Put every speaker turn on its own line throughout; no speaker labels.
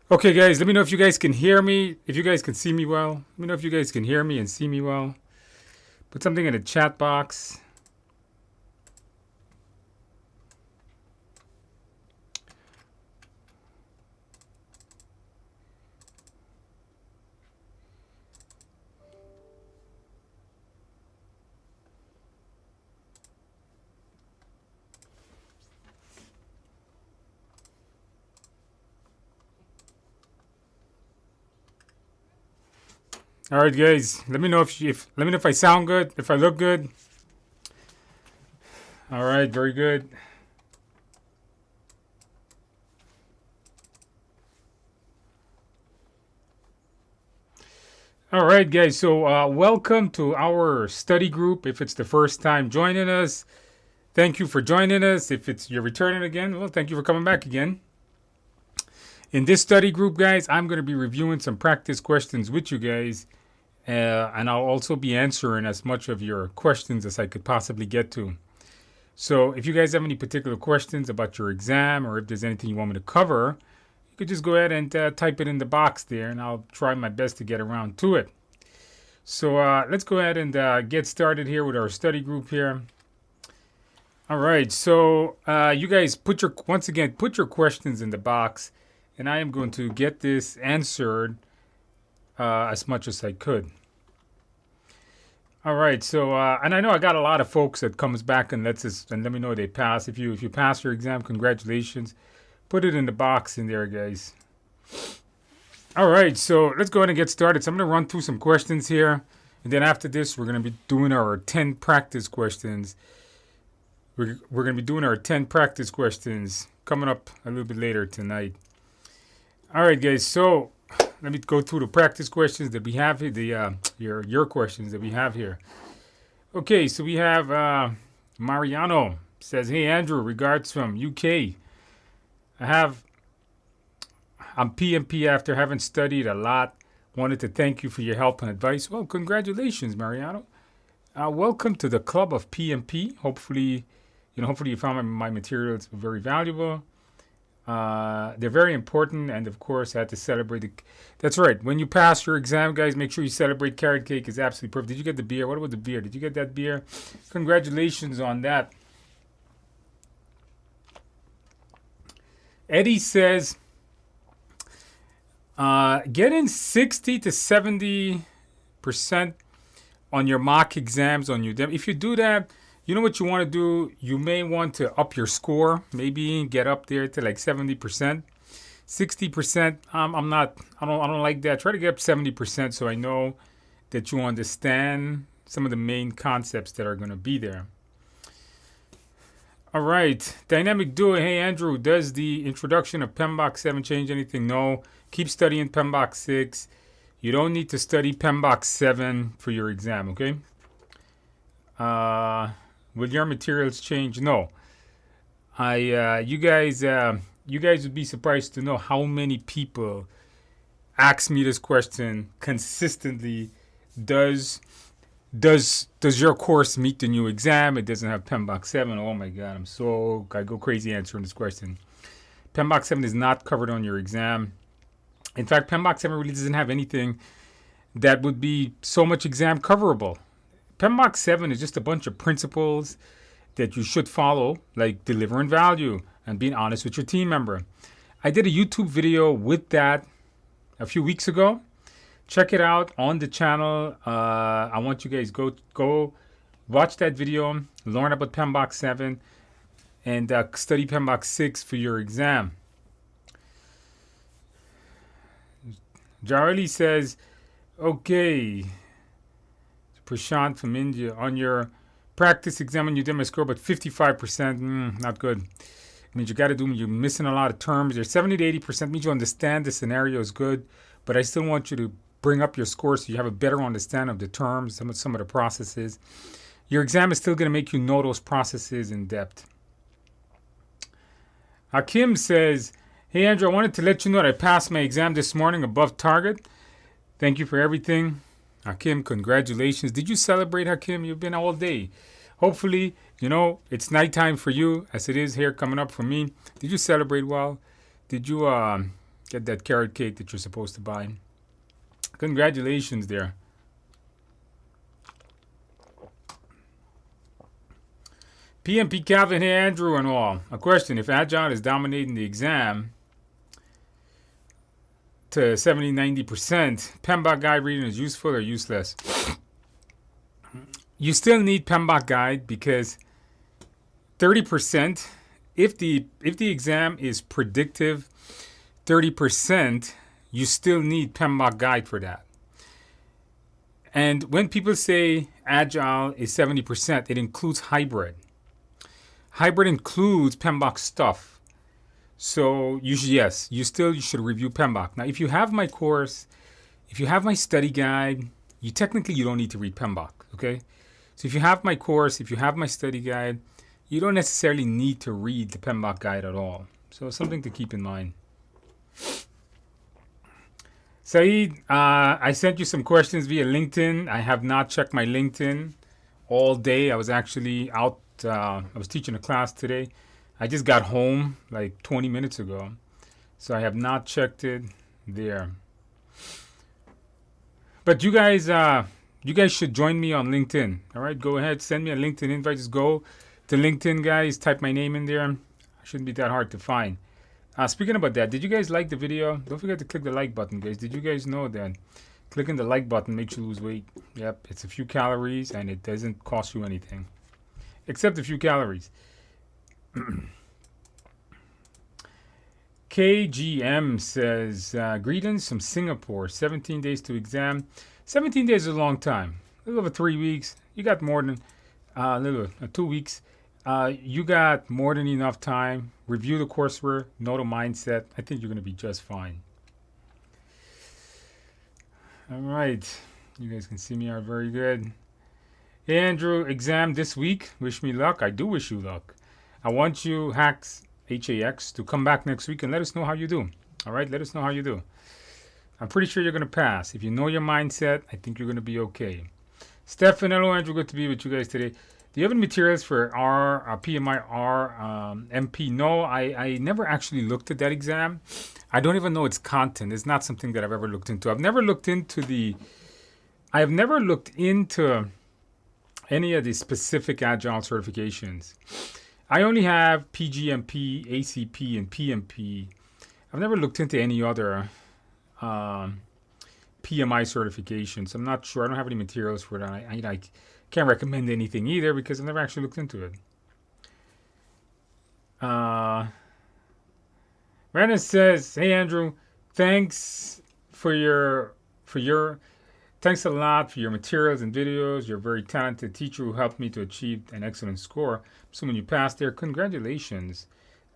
Okay, guys, let me know if you guys can hear me, if you guys can see me well. Let me know if you guys can hear me and see me well. Put something in the chat box. All right, guys, let me know if let me know if I sound good, if I look good. All right, very good. All right, guys. So welcome to our study group. If it's the first time joining us, thank you for joining us. If it's you're returning again, well, thank you for coming back again. In this study group, guys, I'm going to be reviewing some practice questions with you guys, and I'll also be answering as much of your questions as I could possibly get to. So if you guys have any particular questions about your exam, or if there's anything you want me to cover, you could just go ahead and type it in the box there, and I'll try my best to get around to it. So let's go ahead and get started here with our study group here. All right, so you guys once again put your questions in the box, and I am going to get this answered as much as I could. All right, so and I know I got a lot of folks that comes back and let me know they pass. If you pass your exam, congratulations. Put it in the box in there, guys. All right, so let's go ahead and get started. So I'm going to run through some questions here, and then after this, we're going to be doing our 10 practice questions. We're going to be doing our 10 practice questions coming up a little bit later tonight. All right, guys. So let me go through the practice questions that we have here. Your questions that we have here. Okay, so we have Mariano says, "Hey Andrew, regards from UK. I'm PMP after having studied a lot. Wanted to thank you for your help and advice." Well, congratulations, Mariano. Welcome to the club of PMP. Hopefully you found my materials very valuable. They're very important, and of course, I had to celebrate. That's right. When you pass your exam, guys, make sure you celebrate. Carrot cake is absolutely perfect. Did you get the beer? What about the beer? Did you get that beer? Congratulations on that. Eddie says, getting 60 to 70% on your mock exams on Udemy. If you do that, you know what you want to do? You may want to up your score, maybe get up there to like 70%. 60%, I don't like that. Try to get up 70% so I know that you understand some of the main concepts that are going to be there. All right, Dynamic Duo. Hey Andrew, does the introduction of PMBOK 7 change anything? No. Keep studying PMBOK 6. You don't need to study PMBOK 7 for your exam, okay? Will your materials change? No. You guys would be surprised to know how many people ask me this question consistently. Does your course meet the new exam? It doesn't have PMBOK 7. Oh my God, I go crazy answering this question. PMBOK 7 is not covered on your exam. In fact, PMBOK 7 really doesn't have anything that would be so much exam coverable. PMBOK 7 is just a bunch of principles that you should follow, like delivering value and being honest with your team member. I did a YouTube video with that a few weeks ago. Check it out on the channel. I want you guys go watch that video, learn about PMBOK 7, and study PMBOK 6 for your exam. Jarli says, okay, Prashant from India, on your practice exam, you did my score, but 55%, not good. It means you're missing a lot of terms. There's 70 to 80% means you understand the scenario is good, but I still want you to bring up your score so you have a better understanding of the terms, some of the processes. Your exam is still going to make you know those processes in depth. Hakim says, hey Andrew, I wanted to let you know that I passed my exam this morning above target. Thank you for everything. Hakim, congratulations. Did you celebrate, Hakim? You've been all day. Hopefully, it's nighttime for you as it is here coming up for me. Did you celebrate well? Did you Get that carrot cake that you're supposed to buy. Congratulations there. PMP Calvin, hey Andrew and all. A question, if Agile is dominating the exam to 70-90%, PMBOK guide reading is useful or useless? You still need PMBOK guide because 30%, if the exam is predictive, 30%, you still need PMBOK guide for that. And when people say Agile is 70%, it includes hybrid. Hybrid includes PMBOK stuff. So you should review PMBOK. Now, if you have my course, if you have my study guide, you don't need to read PMBOK, okay? So if you have my course, if you have my study guide, you don't necessarily need to read the PMBOK guide at all. So it's something to keep in mind. Saeed, I sent you some questions via LinkedIn. I have not checked my LinkedIn all day. I was actually out. I was teaching a class today. I just got home like 20 minutes ago. So I have not checked it there. But you guys should join me on LinkedIn. All right, go ahead, send me a LinkedIn invite. Just go to LinkedIn, guys. Type my name in there. It shouldn't be that hard to find. Speaking about that, did you guys like the video? Don't forget to click the like button, guys. Did you guys know that clicking the like button makes you lose weight? Yep, it's a few calories and it doesn't cost you anything. Except a few calories. KGM says, greetings from Singapore. 17 days to exam. 17 days is a long time. A little over 3 weeks. You got more than 2 weeks. You got more than enough time. Review the coursework. Know the mindset. I think you're going to be just fine. All right. You guys can see me are very good. Hey, Andrew, exam this week. Wish me luck. I do wish you luck. I want you, Hacks, HAX, to come back next week and let us know how you do. All right? Let us know how you do. I'm pretty sure you're going to pass. If you know your mindset, I think you're going to be okay. Stefan, hello, Andrew. Good to be with you guys today. Do you have any materials for PMI MP? No, I never actually looked at that exam. I don't even know its content. It's not something that I've ever looked into. I've never looked into any of the specific Agile certifications. I only have PGMP, ACP, and PMP. I've never looked into any other PMI certifications. I'm not sure. I don't have any materials for that. I can't recommend anything either because I've never actually looked into it. Brandon says, "Hey Andrew, thanks thanks a lot for your materials and videos. You're a very talented teacher who helped me to achieve an excellent score. So when you passed there, congratulations.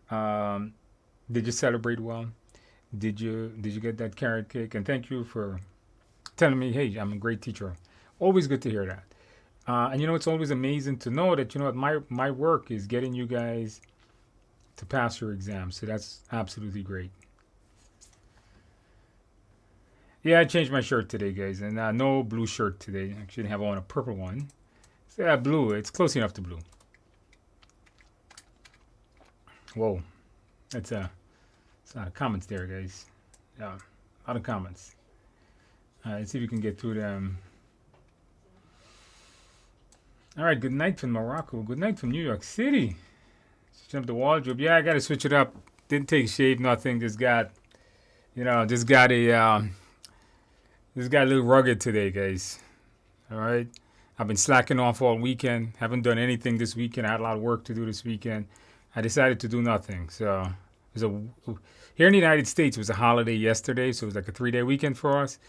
Did you celebrate well? Did you get that carrot cake? And thank you for telling me, hey, I'm a great teacher. Always good to hear that. And it's always amazing to know that my work is getting you guys to pass your exams. So that's absolutely great. Yeah, I changed my shirt today, guys, and no blue shirt today. I actually have on a purple one. So yeah, blue. It's close enough to blue. Whoa, that's a lot of comments there, guys. Yeah, a lot of comments. Let's see if we can get through them. All right, good night from Morocco. Good night from New York City. Switch up the wardrobe. Yeah, I got to switch it up. Didn't take a shave, nothing. Just got a little rugged today, guys. All right. I've been slacking off all weekend. Haven't done anything this weekend. I had a lot of work to do this weekend. I decided to do nothing. So here in the United States, it was a holiday yesterday. So it was like a 3-day weekend for us.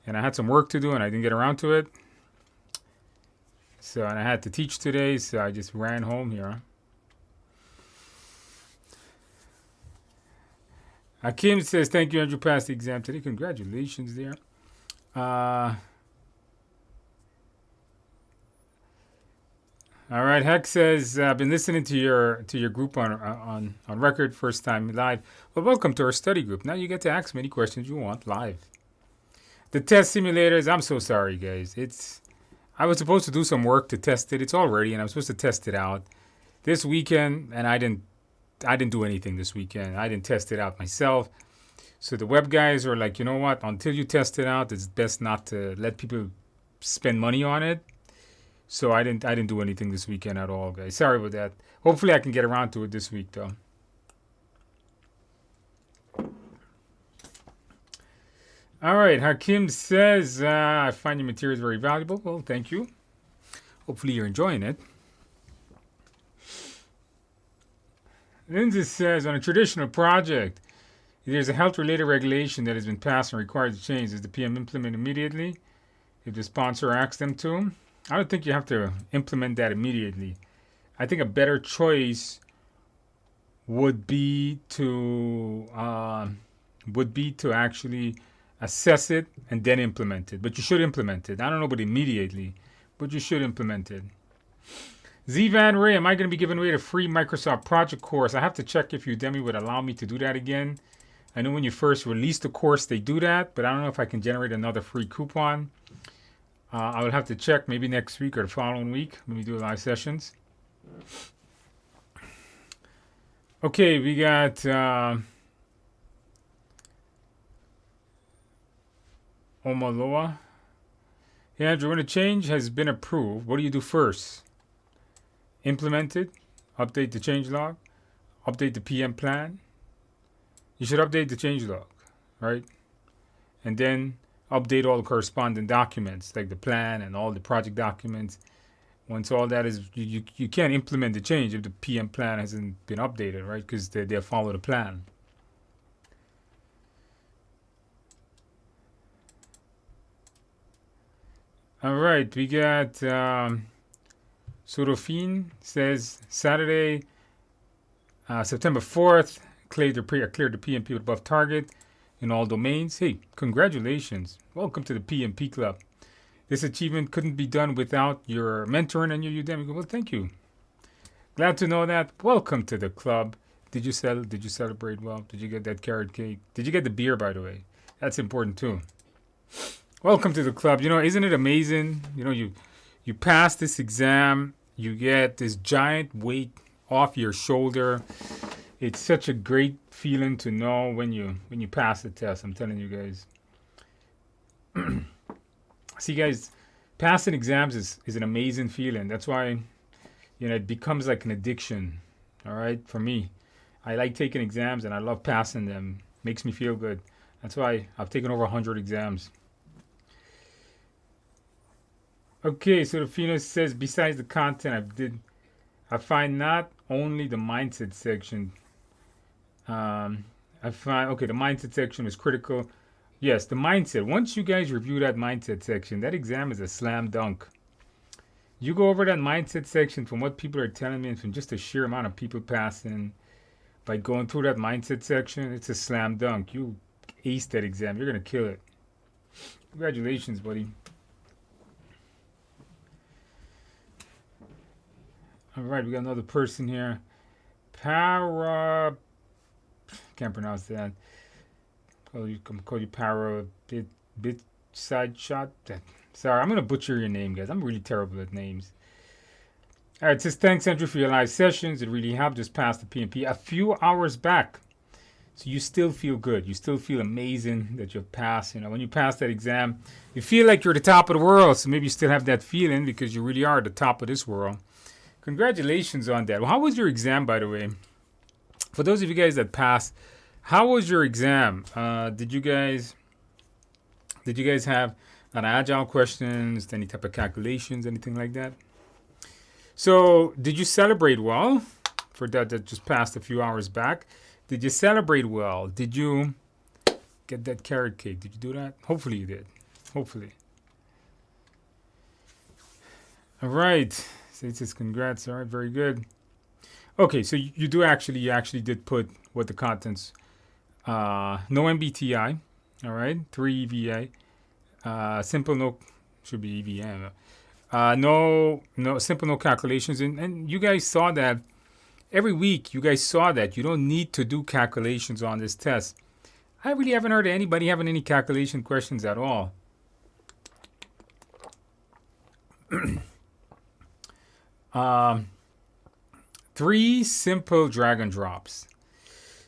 And I had some work to do and I didn't get around to it. So, and I had to teach today. So I just ran home here. Hakim says, thank you, Andrew, passed the exam today. Congratulations there. All right, Heck says, I've been listening to your group on record, first time live. Well, welcome to our study group. Now you get to ask me any questions you want live. The test simulators, I'm so sorry, guys. I was supposed to do some work to test it. It's all ready, and I'm supposed to test it out this weekend, and I didn't do anything this weekend. I didn't test it out myself. So the web guys are like, you know what? Until you test it out, it's best not to let people spend money on it. So I didn't do anything this weekend at all, guys. Sorry about that. Hopefully I can get around to it this week, though. All right, Hakim says, I find your materials very valuable. Well, thank you. Hopefully you're enjoying it. Lindsay says, on a traditional project, if there's a health-related regulation that has been passed and required to change, does the PM implement immediately if the sponsor asks them to? I don't think you have to implement that immediately. I think a better choice would be to actually assess it and then implement it. But you should implement it. I don't know about immediately, but you should implement it. Z Van Ray, am I going to be giving away the free Microsoft project course? I have to check if Udemy would allow me to do that again. I know when you first release the course, they do that, but I don't know if I can generate another free coupon. I would have to check maybe next week or the following week when we do live sessions. Okay, we got Omaloa. Hey, Andrew, when a change has been approved, what do you do first? Implement it, update the change log, update the PM plan. You should update the change log, right? And then update all the corresponding documents, like the plan and all the project documents. Once all that is, you can't implement the change if the PM plan hasn't been updated, right? Because they'll follow the plan. All right, we got Sorofine says Saturday, September 4th, cleared the PMP with above target in all domains. Hey, congratulations. Welcome to the PMP Club. This achievement couldn't be done without your mentoring and your Udemy. Well, thank you. Glad to know that. Welcome to the club. Did you celebrate well? Did you get that carrot cake? Did you get the beer, by the way? That's important too. Welcome to the club. You know, isn't it amazing? You know, you pass this exam, you get this giant weight off your shoulder. It's such a great feeling to know when you pass the test. I'm telling you guys. See, guys, passing exams is an amazing feeling. That's why, you know, it becomes like an addiction. All right, for me, I like taking exams and I love passing them. Makes me feel good. That's why I've taken over 100 exams. Okay, so the Phoenix says, besides the content I find not only the mindset section. The mindset section is critical. Yes, the mindset. Once you guys review that mindset section, that exam is a slam dunk. You go over that mindset section from what people are telling me and from just the sheer amount of people passing. By going through that mindset section, it's a slam dunk. You ace that exam. You're going to kill it. Congratulations, buddy. All right, we got another person here. Can't pronounce that. Call you Para bit side shot. Sorry, I'm gonna butcher your name, guys. I'm really terrible at names. All right, it says thanks, Andrew, for your live sessions. It really helped. Just passed the PMP a few hours back, so you still feel good. You still feel amazing that you've passed. You know, when you pass that exam, you feel like you're the top of the world. So maybe you still have that feeling because you really are the top of this world. Congratulations on that. Well, how was your exam, by the way? For those of you guys that passed, how was your exam? Did you guys have an agile questions, any type of calculations, anything like that? So, did you celebrate well? For that just passed a few hours back, did you celebrate well? Did you get that carrot cake? Did you do that? Hopefully you did. Hopefully. All right. So it says congrats. All right, very good. Okay, so you actually did put what the contents. No MBTI. All right, 3 EVA. Simple no should be EVM. No simple no calculations, and you guys saw that every week. You guys saw that you don't need to do calculations on this test. I really haven't heard of anybody having any calculation questions at all. 3 simple drag and drops.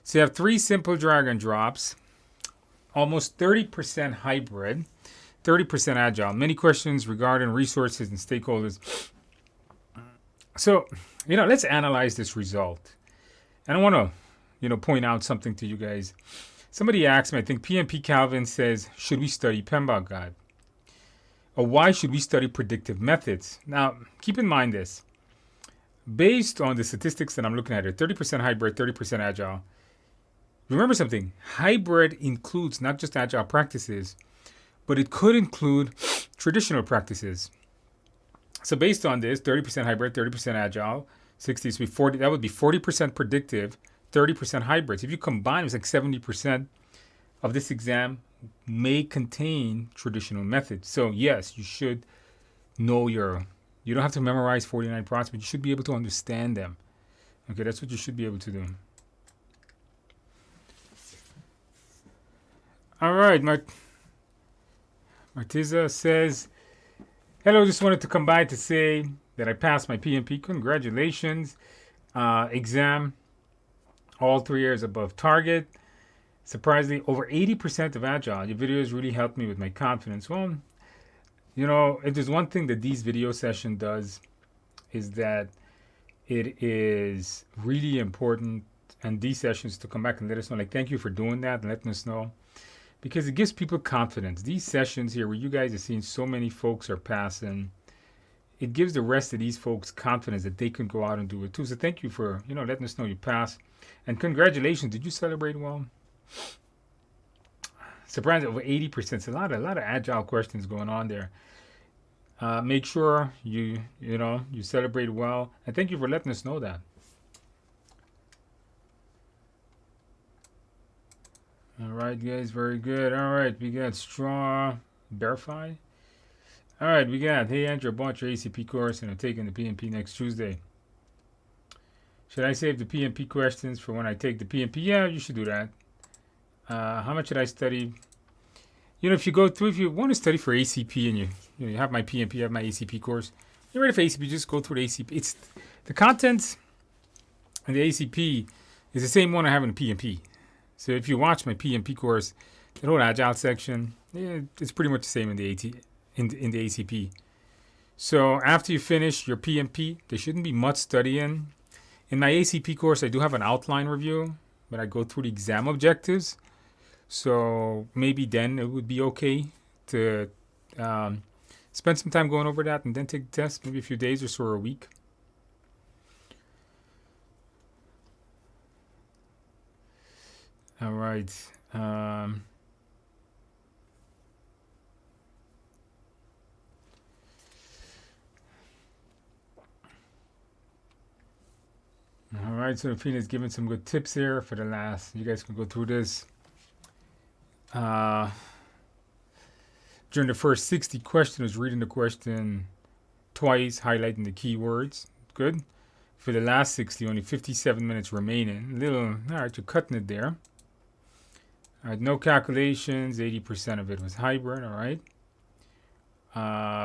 So you have 3 simple drag and drops. almost 30% hybrid, 30% agile. Many questions regarding resources and stakeholders. So, let's analyze this result. And I want to, point out something to you guys. Somebody asked me, I think PMP Calvin says, should we study PMBOK Guide? Or why should we study predictive methods? Now, keep in mind this. Based on the statistics that I'm looking at here, 30% hybrid, 30% agile. Remember something, hybrid includes not just agile practices, but it could include traditional practices. So based on this, 30% hybrid, 30% agile, 60 to be 40, that would be 40% predictive, 30% hybrids. If you combine, it's like 70% of this exam may contain traditional methods. So yes, you should know you don't have to memorize 49 prompts, but you should be able to understand them. Okay, that's what you should be able to do. All right, Martiza says, hello, just wanted to come by to say that I passed my PMP. Congratulations. Exam, all 3 years above target. Surprisingly, over 80% of Agile. Your videos really helped me with my confidence. Well, if there's one thing that these video session does is that it is really important, and these sessions to come back and let us know, like, thank you for doing that and letting us know, because it gives people confidence. These sessions here where you guys are seeing so many folks are passing, it gives the rest of these folks confidence that they can go out and do it too. So thank you for, letting us know you passed. And congratulations. Did you celebrate well? Surprised over 80%. It's a lot of agile questions going on there. Make sure you celebrate well. And thank you for letting us know that. All right, guys, very good. All right, we got Straw Verify. All right, we got, hey, Andrew, I bought your ACP course and I'm taking the PMP next Tuesday. Should I save the PMP questions for when I take the PMP? Yeah, you should do that. How much should I study? If you want to study for ACP and you have my PMP, you have my ACP course, you're ready for ACP, just go through the ACP. It's the content and the ACP is the same one I have in the PMP. So if you watch my PMP course, the whole Agile section, it's pretty much the same in the in the ACP. So after you finish your PMP, there shouldn't be much studying. In my ACP course, I do have an outline review, but I go through the exam objectives. So maybe then it would be okay to spend some time going over that and then take the test, maybe a few days or so, or a week. All right. All right, so Fina's given some good tips here for the last. You guys can go through this. During the first 60 questions, reading the question twice, highlighting the keywords. Good. For the last 60, only 57 minutes remaining. All right, you're cutting it there. All right, no calculations. 80% of it was hybrid. All right.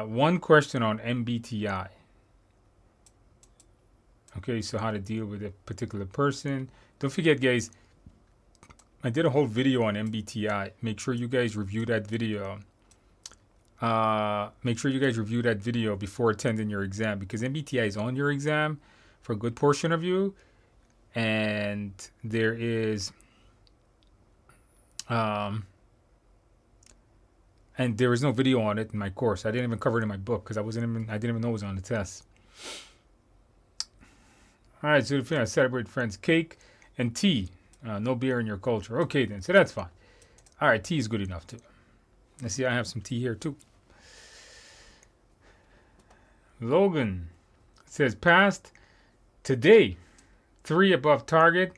One question on MBTI. Okay, so how to deal with a particular person. Don't forget, guys, I did a whole video on MBTI. Make sure you guys review that video. Make sure you guys review that video before attending your exam, because MBTI is on your exam for a good portion of you. And there is no video on it in my course. I didn't even cover it in my book because I didn't even know it was on the test. All right, so if you celebrate friends, cake and tea. No beer in your culture. Okay, then. So that's fine. All right, tea is good enough, too. Let's see, I have some tea here, too. Logan says, passed today. 3 above target.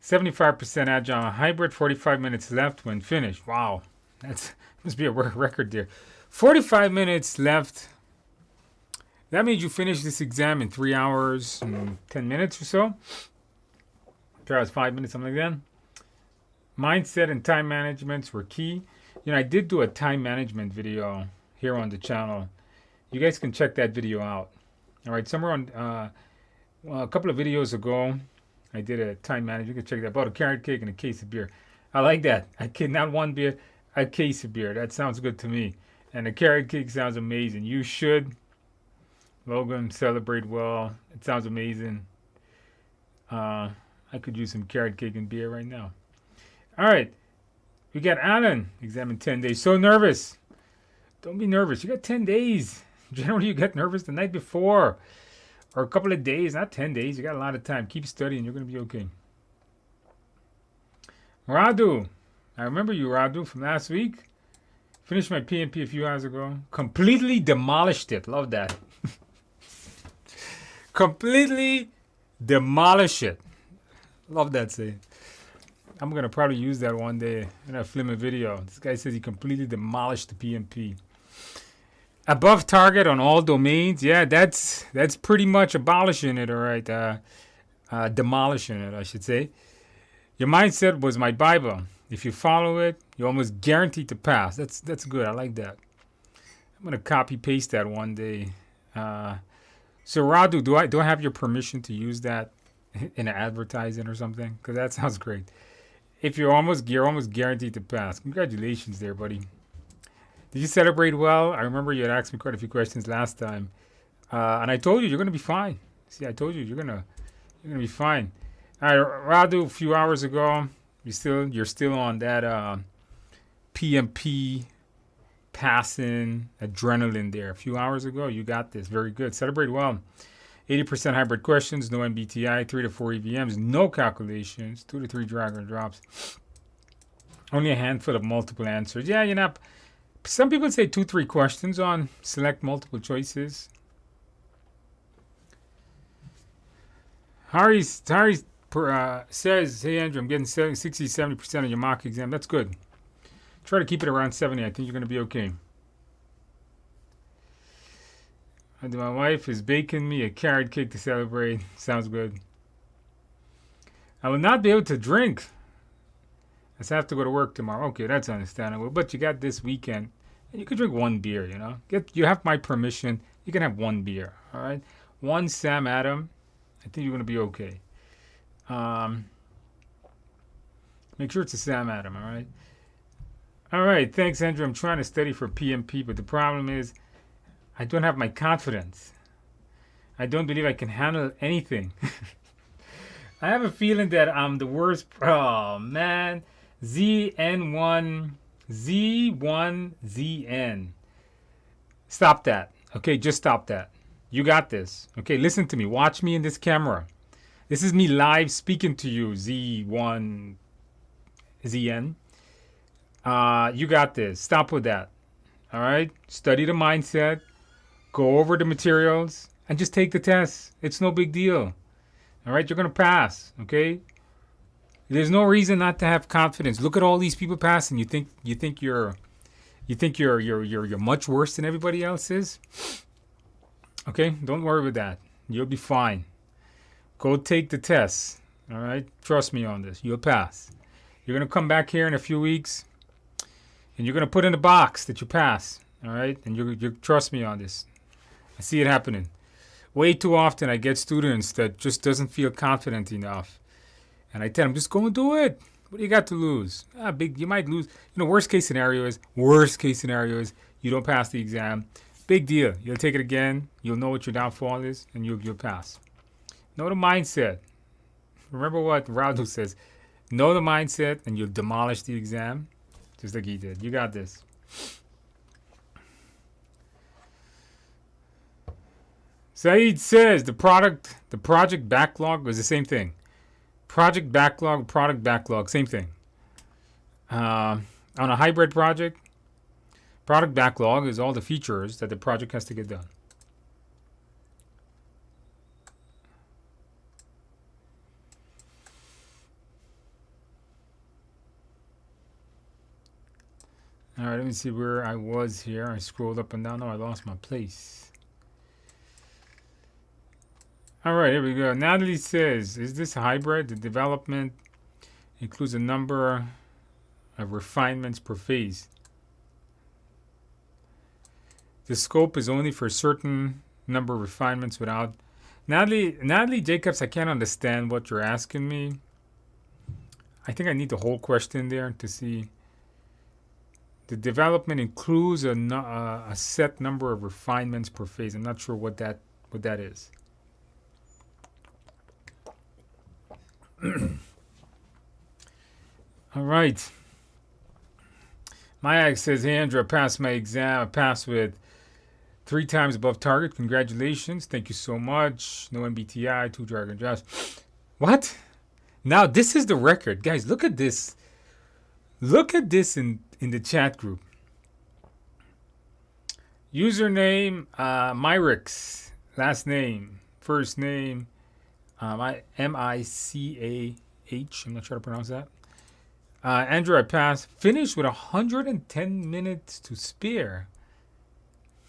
75% agile hybrid. 45 minutes left when finished. Wow. That must be a record there. 45 minutes left. That means you finish this exam in 3 hours and 10 minutes or so. 3 hours, 5 minutes, something like that. Mindset and time management were key. I did do a time management video here on the channel. You guys can check that video out. All right, somewhere on a couple of videos ago, I did a time management. You can check that. I bought a carrot cake and a case of beer. I like that. A cake, not one beer, a case of beer. That sounds good to me. And the carrot cake sounds amazing. You should, Logan, celebrate well. It sounds amazing. I could use some carrot cake and beer right now. All right. We got Alan. Exam in 10 days. So nervous. Don't be nervous. You got 10 days. Generally, you get nervous the night before or a couple of days, not 10 days. You got a lot of time. Keep studying. You're going to be okay. Radu. I remember you, Radu, from last week. Finished my PMP a few hours ago. Completely demolished it. Love that. Completely demolish it. Love that saying. I'm going to probably use that one day in a film a video. This guy says he completely demolished the PMP. Above target on all domains. Yeah, that's pretty much abolishing it, all right. Demolishing it, I should say. Your mindset was my Bible. If you follow it, you're almost guaranteed to pass. That's good. I like that. I'm going to copy paste that one day. So Radu, do I have your permission to use that in advertising or something? Because that sounds great. If you're almost guaranteed to pass. Congratulations there, buddy. Did you celebrate well? I remember you had asked me quite a few questions last time, and I told you you're gonna be fine. See, I told you you're gonna be fine. All right, Radu, a few hours ago, you're still on that PMP passing adrenaline there. A few hours ago, you got this. Very good. Celebrate well. 80% hybrid questions, no MBTI, 3 to 4 EVMs, no calculations, 2 to 3 drag and drops. Only a handful of multiple answers. Yeah, you know, some people say 2-3 questions on select multiple choices. Harry says, hey Andrew, I'm getting 60-70% of your mock exam. That's good. Try to keep it around 70. I think you're going to be okay. My wife is baking me a carrot cake to celebrate. Sounds good. I will not be able to drink. I have to go to work tomorrow. Okay, that's understandable. But you got this weekend. And you could drink one beer, you know. You have my permission. You can have one beer, all right? One Sam Adam. I think you're going to be okay. Make sure it's a Sam Adam, all right? All right, thanks, Andrew. I'm trying to study for PMP, but the problem is I don't have my confidence. I don't believe I can handle anything. I have a feeling that I'm the worst. Oh, man. Z1ZN. Stop that. Okay, just stop that. You got this. Okay, listen to me. Watch me in this camera. This is me live speaking to you, Z1ZN. You got this. Stop with that. All right? Study the mindset. Go over the materials and just take the test. It's no big deal. All right, you're gonna pass. Okay. There's no reason not to have confidence. Look at all these people passing. You think you're much worse than everybody else is. Okay, don't worry with that. You'll be fine. Go take the test. All right, trust me on this. You'll pass. You're gonna come back here in a few weeks, and you're gonna put in the box that you pass. All right, and you trust me on this. I see it happening. Way too often I get students that just doesn't feel confident enough. And I tell them, just go and do it. What do you got to lose? You might lose. You know, worst case scenario is you don't pass the exam. Big deal. You'll take it again. You'll know what your downfall is, and you'll pass. Know the mindset. Remember what Radu says. Know the mindset, and you'll demolish the exam. Just like he did. You got this. Saeed says the project backlog was the same thing. Project backlog, product backlog, same thing. On a hybrid project, product backlog is all the features that the project has to get done. All right, let me see where I was here. I scrolled up and down. Oh, I lost my place. All right, here we go. Natalie says, is this hybrid? The development includes a number of refinements per phase. The scope is only for a certain number of refinements without... Natalie Jacobs, I can't understand what you're asking me. I think I need the whole question there to see. The development includes a set number of refinements per phase. I'm not sure what that is. All right. Mayak says, hey, Andrew, I passed my exam. I passed with 3 times above target. Congratulations. Thank you so much. No MBTI, 2 jargon jobs. What? Now, this is the record. Guys, look at this. Look at this in the chat group. Username, Myrix. Last name. First name, M-I-C-A-H. I'm not sure how to pronounce that. Andrew, I passed. Finished with 110 minutes to spare.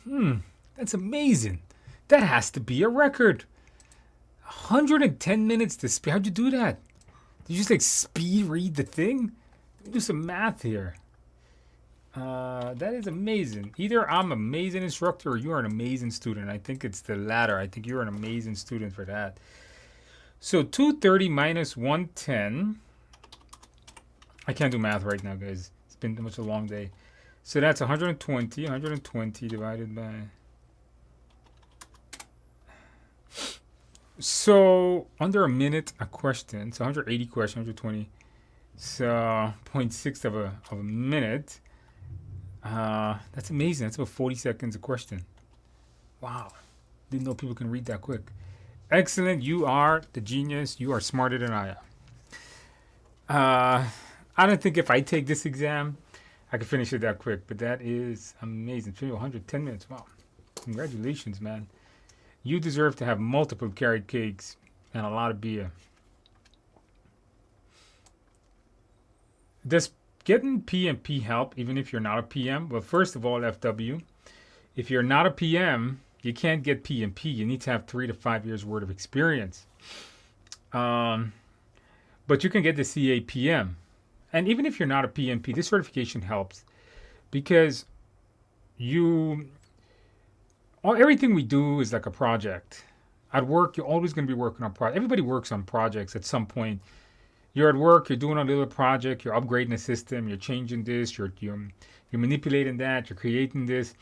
That's amazing. That has to be a record. 110 minutes to spare. How'd you do that? Did you just like speed read the thing? Let me do some math here. That is amazing. Either I'm an amazing instructor or you're an amazing student. I think it's the latter. I think you're an amazing student for that. So 230 minus 110. I can't do math right now, guys. It's been much a long day. So that's 120. 120 divided by... So under a minute a question. So 180 questions, 120. So 0.6 of a minute. That's amazing. That's about 40 seconds a question. Wow. Didn't know people can read that quick. Excellent. You are the genius. You are smarter than I am. I don't think if I take this exam, I can finish it that quick. But that is amazing. 110 minutes. Wow. Congratulations, man. You deserve to have multiple carrot cakes and a lot of beer. Does getting PMP help even if you're not a PM? Well, first of all, FW, if you're not a PM, you can't get PMP. You need to have 3 to 5 years worth of experience. But you can get the CAPM. And even if you're not a PMP, this certification helps because everything we do is like a project. At work, you're always going to be working on projects. Everybody works on projects at some point. You're at work, you're doing a little project, you're upgrading a system, you're changing this, you're manipulating that, you're creating this.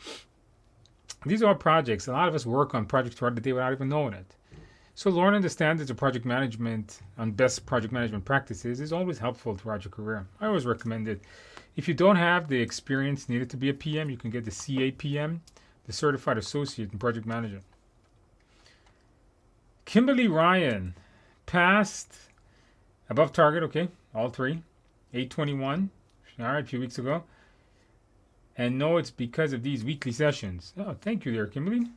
These are all projects. A lot of us work on projects throughout the day without even knowing it. So learning the standards of project management and best project management practices is always helpful throughout your career. I always recommend it. If you don't have the experience needed to be a PM, you can get the CAPM, the Certified Associate in Project Management. Kimberly Ryan passed above target, okay, all 3. 821, all right, a few weeks ago. And no, it's because of these weekly sessions. Oh, thank you there, Kimberly.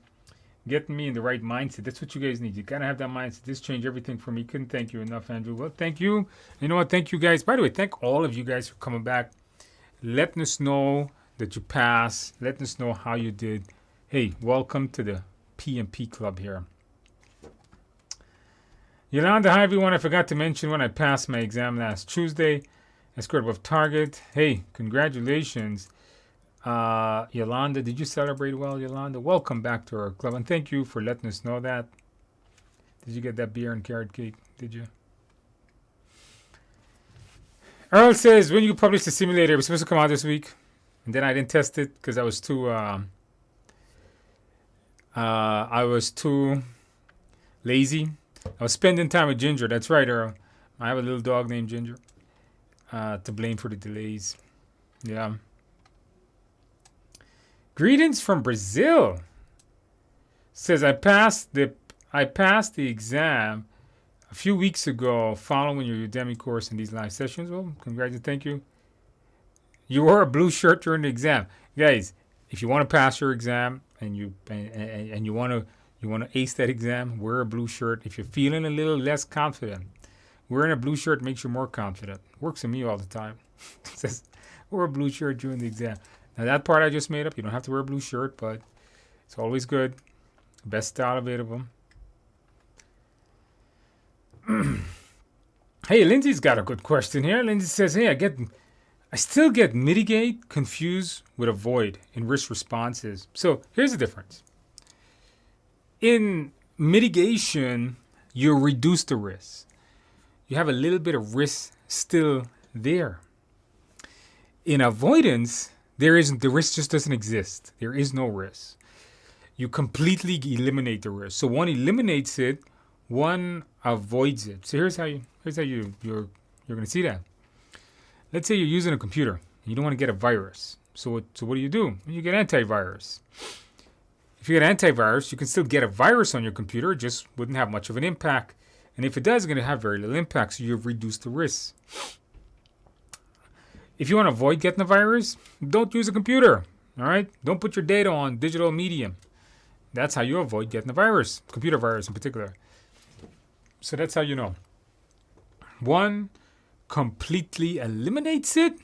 Getting me in the right mindset. That's what you guys need. You got to have that mindset. This changed everything for me. Couldn't thank you enough, Andrew. Well, thank you. You know what? Thank you guys. By the way, thank all of you guys for coming back. Letting us know that you passed. Letting us know how you did. Hey, welcome to the PMP Club here. Yolanda, hi everyone. I forgot to mention when I passed my exam last Tuesday. I scored above target. Hey, congratulations. Yolanda, did you celebrate well, Yolanda? Welcome back to our club. And thank you for letting us know that. Did you get that beer and carrot cake? Did you? Earl says, when you publish the simulator, it was supposed to come out this week. And then I didn't test it because I was too lazy. I was spending time with Ginger. That's right, Earl. I have a little dog named Ginger. To blame for the delays. Yeah. Greetings from Brazil. Says I passed the exam a few weeks ago following your Udemy course in these live sessions. Well, congratulations, thank you. You wore a blue shirt during the exam. Guys, if you want to pass your exam and you want to ace that exam, wear a blue shirt. If you're feeling a little less confident, wearing a blue shirt makes you more confident. Works for me all the time. It says wear a blue shirt during the exam. Now that part I just made up. You don't have to wear a blue shirt, but it's always good. Best style available. Hey, Lindsay's got a good question here. Lindsay says, hey, I still get mitigate confused with avoid in risk responses. So here's the difference. In mitigation, you reduce the risk. You have a little bit of risk still there. In avoidance, the risk just doesn't exist. There is no risk. You completely eliminate the risk. So one eliminates it, one avoids it. So here's how you're going to see that. Let's say you're using a computer and you don't want to get a virus. So what do? You get antivirus. If you get antivirus, you can still get a virus on your computer. It just wouldn't have much of an impact. And if it does, it's going to have very little impact. So you've reduced the risk. If you want to avoid getting a virus, don't use a computer. All right? Don't put your data on digital medium. That's how you avoid getting a virus, computer virus in particular. So that's how you know. One completely eliminates it.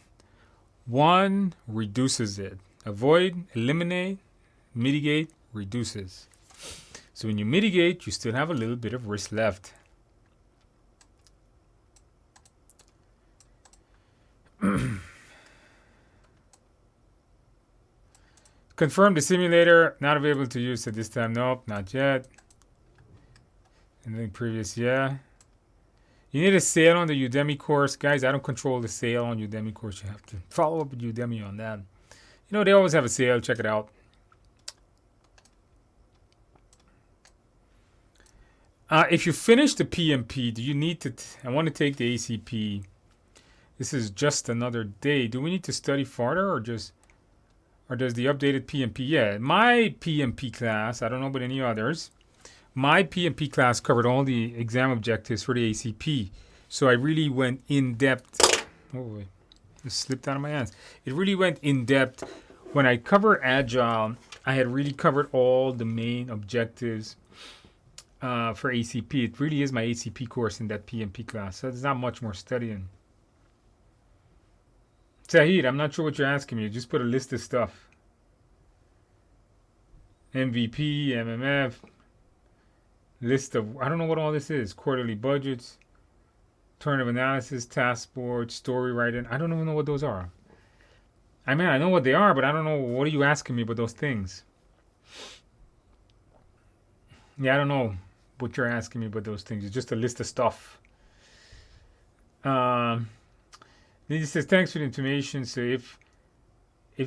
One reduces it. Avoid, eliminate, mitigate, reduces. So when you mitigate, you still have a little bit of risk left. Confirm the simulator not available to use at this time. Nope, not yet. Anything previous? Yeah. You need a sale on the Udemy course. Guys, I don't control the sale on Udemy course. You have to follow up with Udemy on that. You know, they always have a sale. Check it out. If you finish the PMP, do you need to... I want to take the ACP. This is just another day. Do we need to study farther or just... Or does the updated PMP? Yeah, my PMP class, I don't know about any others. My PMP class covered all the exam objectives for the ACP. So I really went in depth. Oh, wait. It slipped out of my hands. It really went in depth. When I cover Agile, I had really covered all the main objectives for ACP. It really is my ACP course in that PMP class. So there's not much more studying. Sahid, I'm not sure what you're asking me. Just put a list of stuff. MVP, MMF, list of, I don't know what all this is. Quarterly budgets, turn of analysis, task board, story writing. I don't even know what those are. I mean, I know what they are, but I don't know. What are you asking me about those things? Yeah, I don't know what you're asking me about those things. It's just a list of stuff. He says, thanks for the information. So if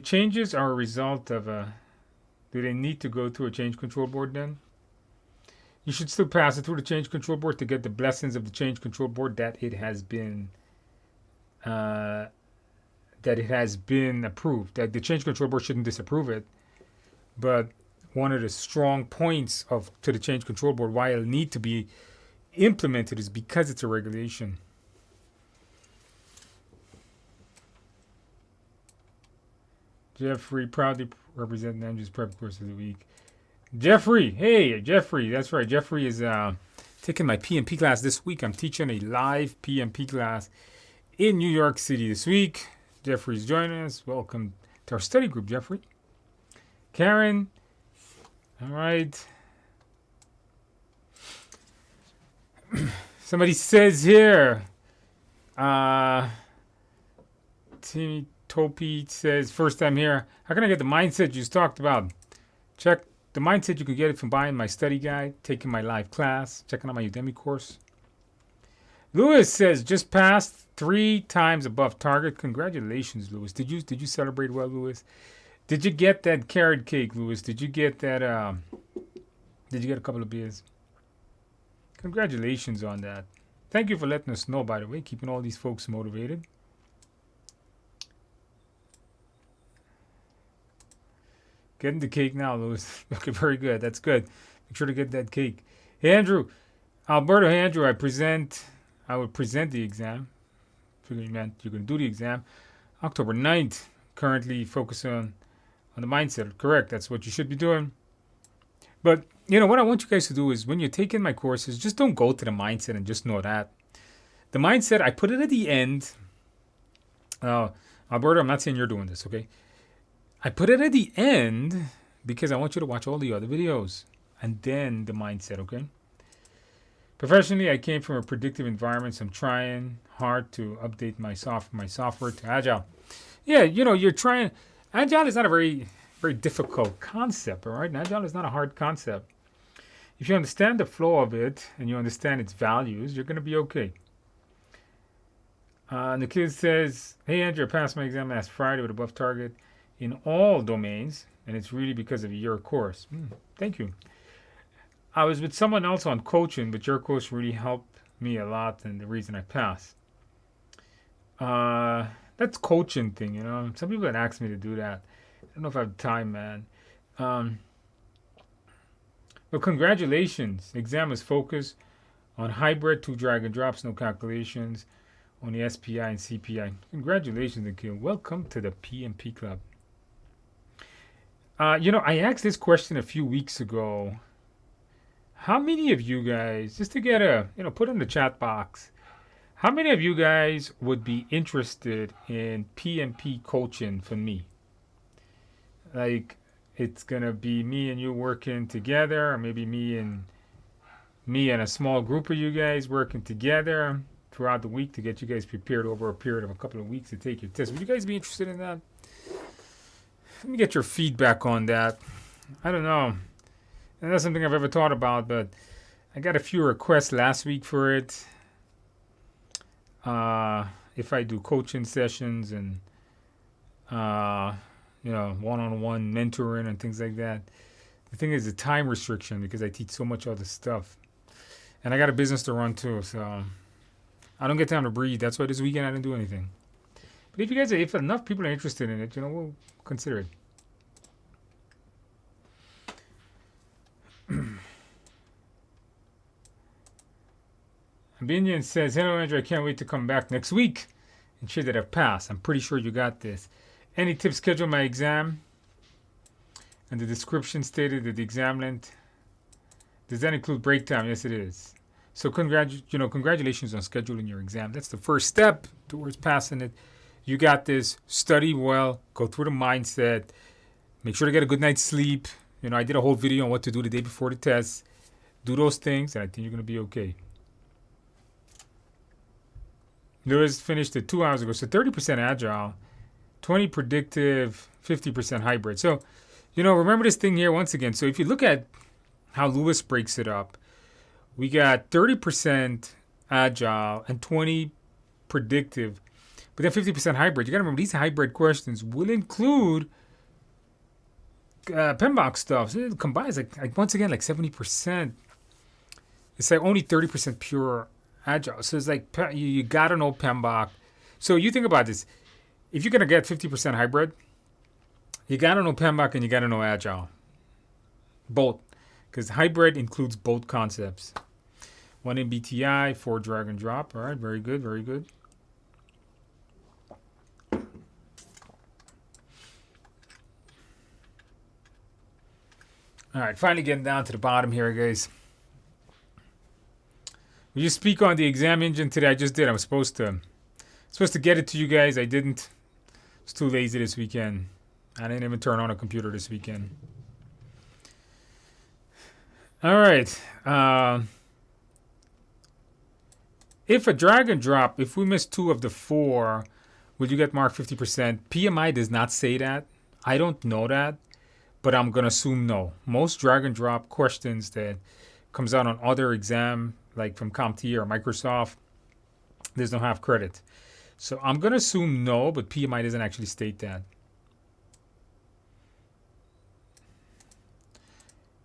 changes are a result of do they need to go through a change control board then? You should still pass it through the change control board to get the blessings of the change control board that it has been approved. That the change control board shouldn't disapprove it. But one of the strong points to the change control board why it'll need to be implemented is because it's a regulation. Jeffrey, proudly representing Andrew's prep course of the week. Jeffrey, hey, Jeffrey, that's right. Jeffrey is taking my PMP class this week. I'm teaching a live PMP class in New York City this week. Jeffrey's joining us. Welcome to our study group, Jeffrey. Karen, all right. Somebody says here, Timmy Topi says, first time here. How can I get the mindset you just talked about? Check the mindset. You can get it from buying my study guide, taking my live class, checking out my Udemy course. Lewis says, just passed 3 times above target. Congratulations, Lewis. Did you celebrate well, Lewis? Did you get that carrot cake, Lewis? Did you get that? Did you get a couple of beers? Congratulations on that. Thank you for letting us know, by the way, keeping all these folks motivated. Getting the cake now, Louis. Okay, very good. That's good. Make sure to get that cake. Hey, Andrew. Alberto, hey, Andrew, I would present the exam. Figuring you meant you're going to do the exam. October 9th. Currently focusing on the mindset. Correct. That's what you should be doing. But, you know, what I want you guys to do is when you're taking my courses, just don't go to the mindset and just know that. The mindset, I put it at the end. Alberto, I'm not saying you're doing this, okay? I put it at the end because I want you to watch all the other videos and then the mindset, okay? Professionally, I came from a predictive environment, so I'm trying hard to update my software to Agile. Yeah, you know, you're trying. Agile is not a very, very difficult concept, all right? And Agile is not a hard concept. If you understand the flow of it and you understand its values, you're going to be okay. Nikhil says, "Hey Andrew, I passed my exam last Friday with above target in all domains, and it's really because of your course." Thank you. I was with someone else on coaching, but your course really helped me a lot, and the reason I passed. That's coaching thing, you know. Some people had asked me to do that. I don't know if I have time, man. Um, but congratulations. Exam is focused on hybrid, 2 drag and drops, no calculations, on the SPI and CPI. Congratulations, Nikhil. Welcome to the PMP club. I asked this question a few weeks ago. How many of you guys, just to get put in the chat box, how many of you guys would be interested in PMP coaching from me? Like, it's gonna be me and you working together, or maybe me and a small group of you guys working together throughout the week to get you guys prepared over a period of a couple of weeks to take your test. Would you guys be interested in that? Let me get your feedback on that. I don't know. And that's something I've ever thought about, but I got a few requests last week for it. If I do coaching sessions and one-on-one mentoring and things like that. The thing is the time restriction, because I teach so much other stuff. And I got a business to run too, so I don't get time to breathe. That's why this weekend I didn't do anything. But if enough people are interested in it, we'll consider it. Abinian says, "Hello Andrew, I can't wait to come back next week and share that I've passed. I'm pretty sure you got this. Any tips? Schedule my exam." And the description stated that the exam length, does that include break time? Yes, it is. So congratulations on scheduling your exam. That's the first step towards passing it. You got this. Study well. Go through the mindset. Make sure to get a good night's sleep. I did a whole video on what to do the day before the test. Do those things, and I think you're going to be okay. Lewis finished it 2 hours ago. So 30% agile, 20 predictive, 50% hybrid. So, remember this thing here once again. So if you look at how Lewis breaks it up, we got 30% agile and 20 predictive, but then 50% hybrid. You got to remember, these hybrid questions will include PMBOK stuff. So it combines once again, like 70%. It's like only 30% pure agile. So it's like you got to know PMBOK. So you think about this. If you're going to get 50% hybrid, you got to know PMBOK and you got to know agile. Both. Because hybrid includes both concepts. 1 MBTI, 4 drag and drop. All right, very good, very good. All right, finally getting down to the bottom here, guys. Will you speak on the exam engine today? I just did. I was supposed to get it to you guys. I didn't. I was too lazy this weekend. I didn't even turn on a computer this weekend. All right. If a drag and drop, if we miss 2 of the 4, will you get marked 50%? PMI does not say that. I don't know that, but I'm going to assume no. Most drag and drop questions that comes out on other exam, like from CompTIA or Microsoft, there's no half credit. So I'm going to assume no, but PMI doesn't actually state that.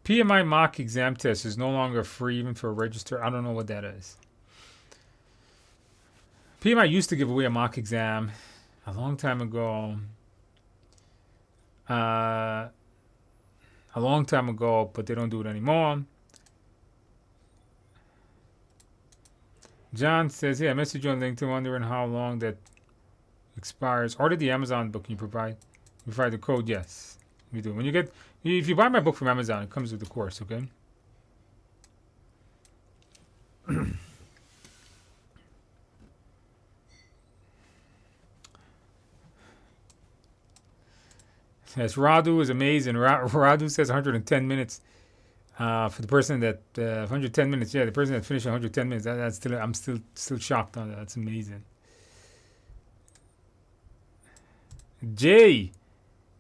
PMI mock exam test is no longer free even for a register. I don't know what that is. PMI used to give away a mock exam a long time ago. But they don't do it anymore. John says, "Hey, I messaged you on LinkedIn wondering how long that expires. Order the Amazon book. Can you provide the code?" Yes, we do. If you buy my book from Amazon, it comes with the course, okay? Yes, Radu is amazing. Radu says 110 minutes. For the person that 110 minutes, yeah, the person that finished 110 minutes. I'm still shocked on that. That's amazing. Jay,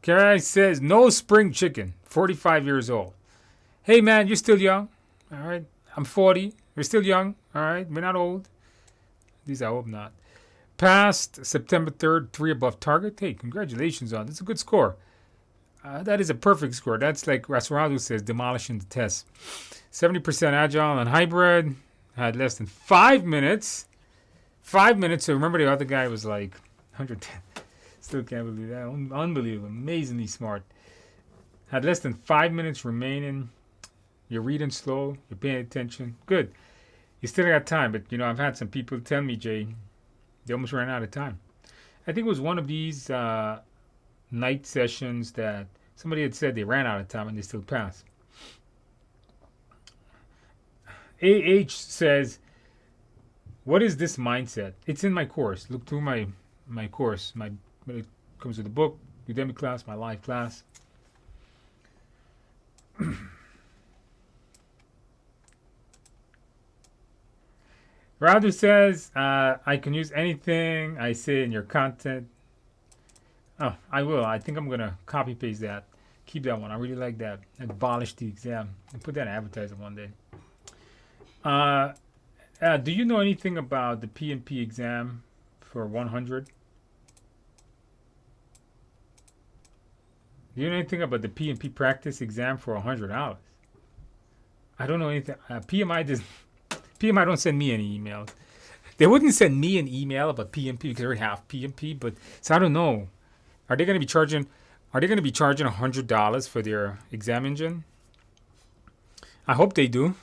Karen says no spring chicken. 45 years old. Hey man, you're still young. All right, I'm 40. We're still young. All right, we're not old. At least I hope not. passed September 3rd, 3 above target. Hey, congratulations on it. That's a good score. That is a perfect score. That's like Rasradu says, demolishing the test. 70% agile and hybrid. Had less than 5 minutes. 5 minutes. So remember the other guy was like 110. Still can't believe that. Unbelievable. Amazingly smart. Had less than 5 minutes remaining. You're reading slow. You're paying attention. Good. You still got time. But, I've had some people tell me, Jay, they almost ran out of time. I think it was one of these night sessions that somebody had said they ran out of time and they still passed. AH says, what is this mindset? It's in my course. Look through my course. It comes with a book, Udemy class, my live class. Radu says, I can use anything I say in your content. Oh, I will. I think I'm going to copy paste that. Keep that one. I really like that. Abolish the exam. And put that in advertising one day. Do you know anything about the PMP exam for 100? Do you know anything about the PMP practice exam for $100? I don't know anything. PMI don't send me any emails. They wouldn't send me an email about PMP because they already have PMP. But so I don't know. Are they going to be charging $100 for their exam engine? I hope they do.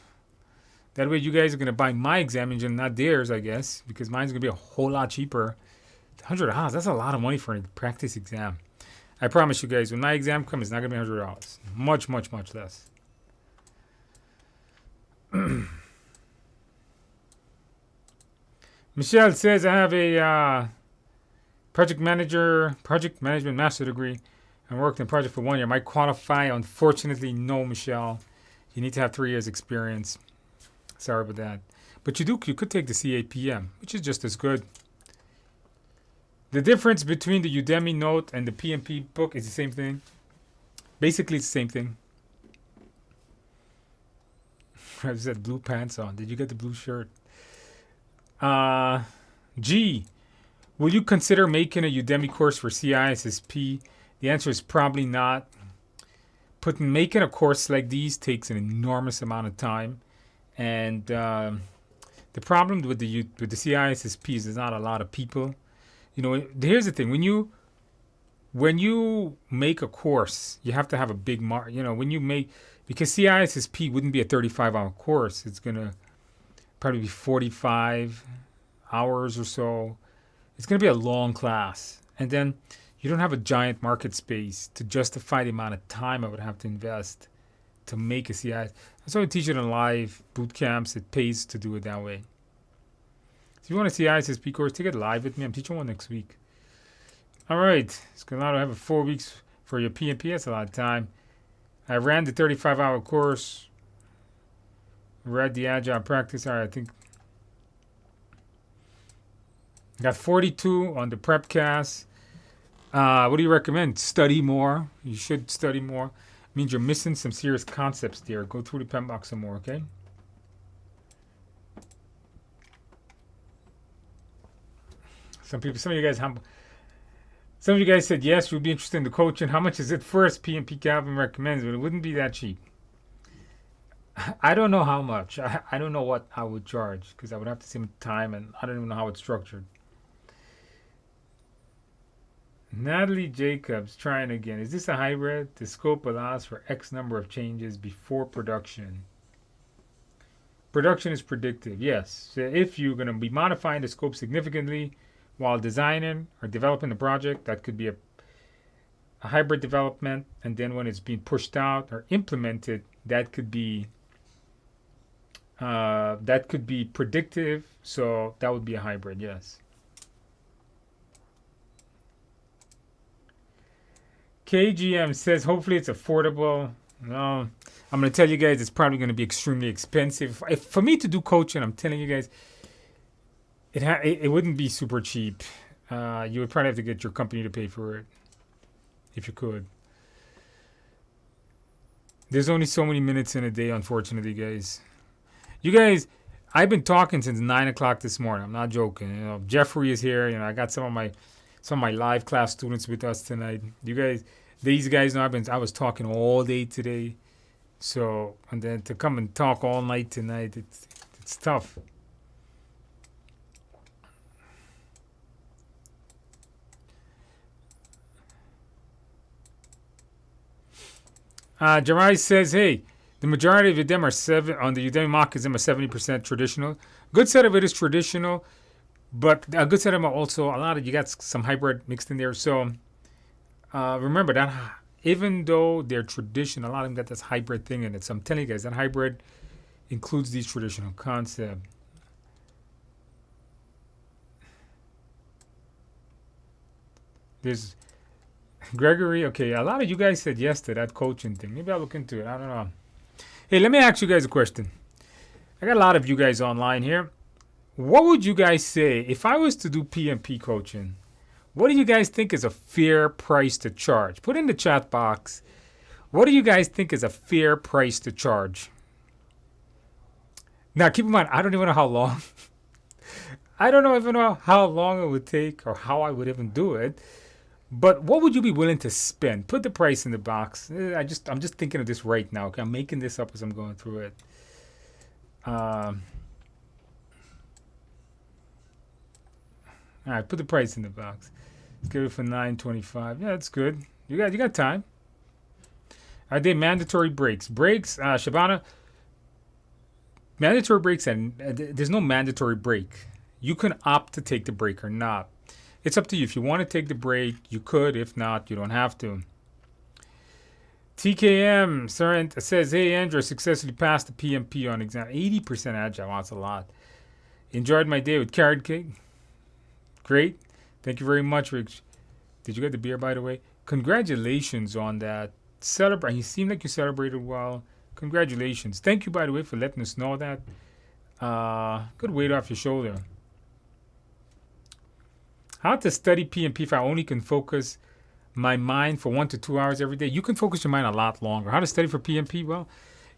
That way you guys are going to buy my exam engine, not theirs, I guess, because mine's going to be a whole lot cheaper. $100, that's a lot of money for a practice exam. I promise you guys, when my exam comes, it's not going to be $100. Much, much, much less. Michelle says, I have a project management master degree and worked in project for 1 year. Might qualify? Unfortunately, no, Michelle. You need to have 3 years experience. Sorry about that. But you could take the CAPM, which is just as good. The difference between the Udemy note and the PMP book is the same thing. Basically, it's the same thing. I just had blue pants on. Did you get the blue shirt? G. Will you consider making a Udemy course for CISSP? The answer is probably not. Making a course like these takes an enormous amount of time. And the problem with the CISSP is there's not a lot of people. Here's the thing: when you make a course, you have to have a big because CISSP wouldn't be a 35-hour course. It's gonna probably be 45 hours or so. It's gonna be a long class, and then you don't have a giant market space to justify the amount of time I would have to invest to make a CIS. That's why I teach it in live boot camps. It pays to do it that way. If you want a CISSP course, take it live with me. I'm teaching one next week. All right. It's going to have 4 weeks for your PMP. That's a lot of time. I ran the 35-hour course. Read the Agile practice. All right, I think. Got 42 on the Prepcast. What do you recommend? Study more. You should study more. It means you're missing some serious concepts there. Go through the PMP some more, okay? Some of you guys said yes, you'd be interested in the coaching. How much is it first? PMP Calvin recommends, but it wouldn't be that cheap. I don't know how much. I don't know what I would charge because I would have to see my time, and I don't even know how it's structured. Natalie Jacobs trying again. Is this a hybrid? The scope allows for X number of changes before production. Production is predictive, yes. So if you're going to be modifying the scope significantly while designing or developing the project, that could be a hybrid development. And then when it's being pushed out or implemented, that could be predictive. So that would be a hybrid, yes. KGM says, hopefully it's affordable. No, I'm going to tell you guys it's probably going to be extremely expensive. For me to do coaching, I'm telling you guys, it wouldn't be super cheap. You would probably have to get your company to pay for it, if you could. There's only so many minutes in a day, unfortunately, guys. You guys, I've been talking since 9 o'clock this morning. I'm not joking. Jeffrey is here. I got some of my live class students with us tonight. These guys know I was talking all day today. So, and then to come and talk all night tonight, it's tough. Jarai says, hey, the majority of them are on the Udemy mock exam are 70% traditional. Good set of it is traditional, but a good set of them are also a lot of you got some hybrid mixed in there. So remember that even though they're traditional, a lot of them got this hybrid thing in it. So I'm telling you guys that hybrid includes these traditional concepts. There's Gregory. Okay, a lot of you guys said yes to that coaching thing. Maybe I'll look into it. I don't know. Hey, let me ask you guys a question. I got a lot of you guys online here. What would you guys say if I was to do PMP coaching? What do you guys think is a fair price to charge? Put in the chat box. What do you guys think is a fair price to charge? Now, keep in mind, I don't even know how long. I don't even know how long it would take or how I would even do it. But what would you be willing to spend? Put the price in the box. I'm just thinking of this right now. Okay, I'm making this up as I'm going through it. All right, put the price in the box. Let's get it for $9.25. Yeah, that's good. You got time. Are they mandatory breaks? Shabana. Mandatory breaks, and there's no mandatory break. You can opt to take the break or not. It's up to you. If you want to take the break, you could. If not, you don't have to. TKM says, hey, Andrew, successfully passed the PMP on exam. 80% agile. Wow, that's a lot. Enjoyed my day with carrot cake. Great. Thank you very much, Rich. Did you get the beer, by the way? Congratulations on that. You seem like you celebrated well. Congratulations. Thank you, by the way, for letting us know that. Good weight off your shoulder. How to study PMP if I only can focus my mind for 1 to 2 hours every day? You can focus your mind a lot longer. How to study for PMP? Well,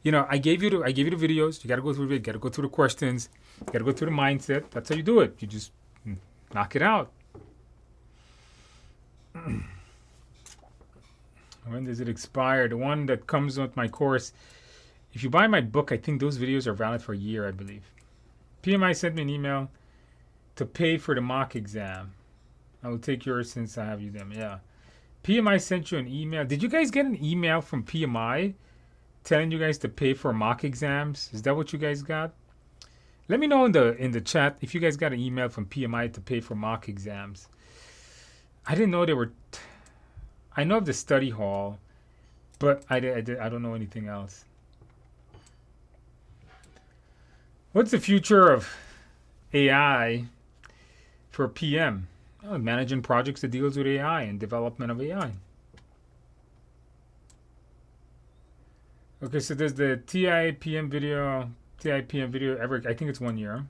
I gave you the videos. You got to go through it. You got to go through the questions. You got to go through the mindset. That's how you do it. You just knock it out. When does it expire? The one that comes with my course. If you buy my book, I think those videos are valid for a year, I believe. PMI sent me an email to pay for the mock exam. I will take yours since I have you them. Yeah. PMI sent you an email. Did you guys get an email from PMI telling you guys to pay for mock exams? Is that what you guys got? Let me know in the chat if you guys got an email from PMI to pay for mock exams. I didn't know they were. I know of the study hall, but I don't know anything else. What's the future of AI for PM? Oh, managing projects that deals with AI and development of AI. Okay, so there's the TIPM video. I think it's 1 year.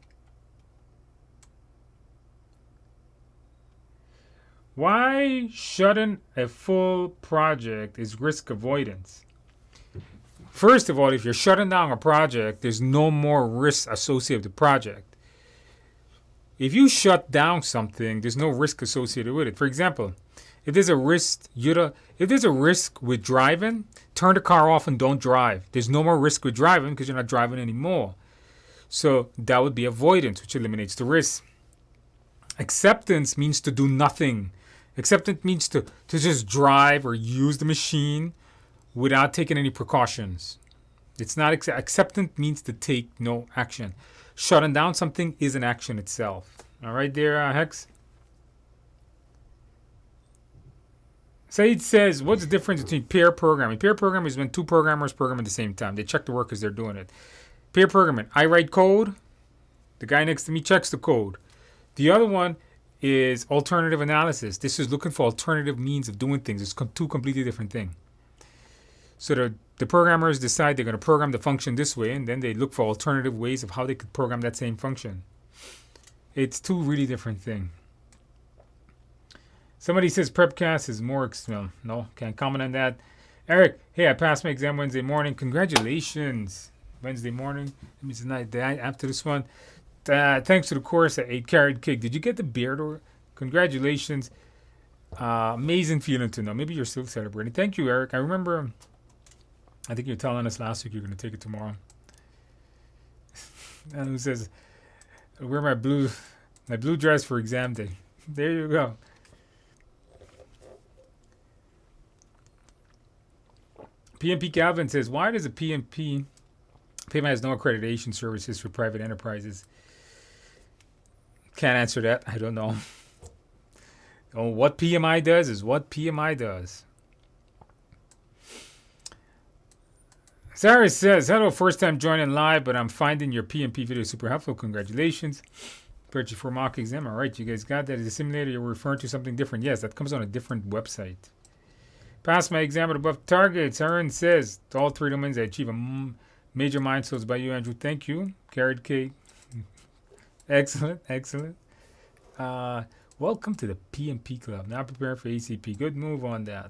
Why shutting a full project is risk avoidance? First of all, if you're shutting down a project, there's no more risk associated with the project. If you shut down something, there's no risk associated with it. For example, if there's a risk with driving, turn the car off and don't drive. There's no more risk with driving because you're not driving anymore. So that would be avoidance, which eliminates the risk. Acceptance means to do nothing. Acceptance means to just drive or use the machine without taking any precautions. It's not acceptance means to take no action. Shutting down something is an action itself. All right there, Hex? Said says, what's the difference between pair programming? Pair programming is when two programmers program at the same time. They check the work as they're doing it. Pair programming, I write code. The guy next to me checks the code. The other one is alternative analysis. This is looking for alternative means of doing things. It's two completely different things. So the programmers decide they're going to program the function this way, and then they look for alternative ways of how they could program that same function. It's two really different things. Somebody says Prepcast is more extreme. No, can't comment on that. Eric, hey, I passed my exam Wednesday morning. Congratulations. Wednesday morning. That means the night after this one. Thanks to the course at 8 Carrot Cake. Did you get the beard? Or congratulations. Amazing feeling to know. Maybe you're still celebrating. Thank you, Eric. I remember, I think you were telling us last week you're going to take it tomorrow. And who says, I wear my blue dress for exam day. There you go. PMP Calvin says, why does a PMP has no accreditation services for private enterprises? Can't answer that. I don't know. Oh, what PMI does is what PMI does. Sarah says, hello, first time joining live, but I'm finding your PMP video super helpful. Congratulations. Purchase for mock exam. All right, you guys got that. Is the simulator you're referring to something different? Yes, that comes on a different website. Passed my exam with above targets. Aaron says, to all three domains, I achieve a major milestones by you, Andrew. Thank you. Carrot cake. Excellent, excellent. Welcome to the PMP Club. Now preparing for ACP. Good move on that.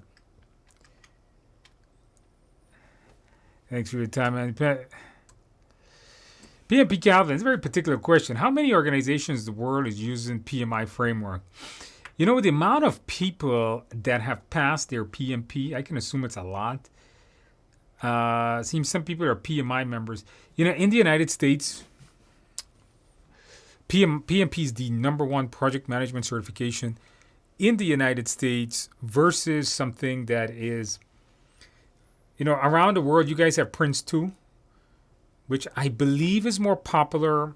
Thanks for your time, man. PMP Calvin, it's a very particular question. How many organizations in the world is using PMI framework? You know, the amount of people that have passed their PMP, I can assume it's a lot. Seems some people are PMI members. You know, in the United States, PMP is the #1 project management certification in the United States versus something that is, you know, around the world. You guys have Prince 2, which I believe is more popular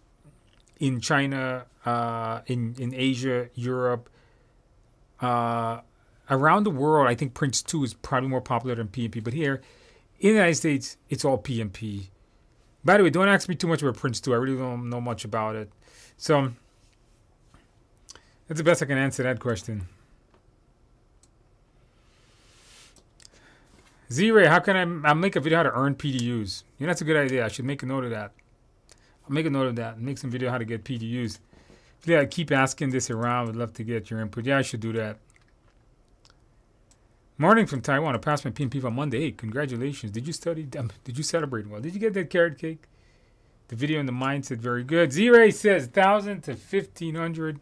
in China, in Asia, Europe. Around the world, I think Prince 2 is probably more popular than PMP. But here in the United States, it's all PMP. By the way, don't ask me too much about Prince 2. I really don't know much about it. So that's the best I can answer that question. Z-Ray, how can I make a video how to earn PDUs? You know, that's a good idea. I should make a note of that. I'll make a note of that and make some video how to get PDUs. Yeah, I keep asking this around. Would love to get your input. Yeah, I should do that. Morning from Taiwan. I passed my PMP on Monday. Hey, congratulations. Did you study? Did you celebrate well? Did you get that carrot cake? The video and the mindset, very good. Z-Ray says 1,000 to 1,500.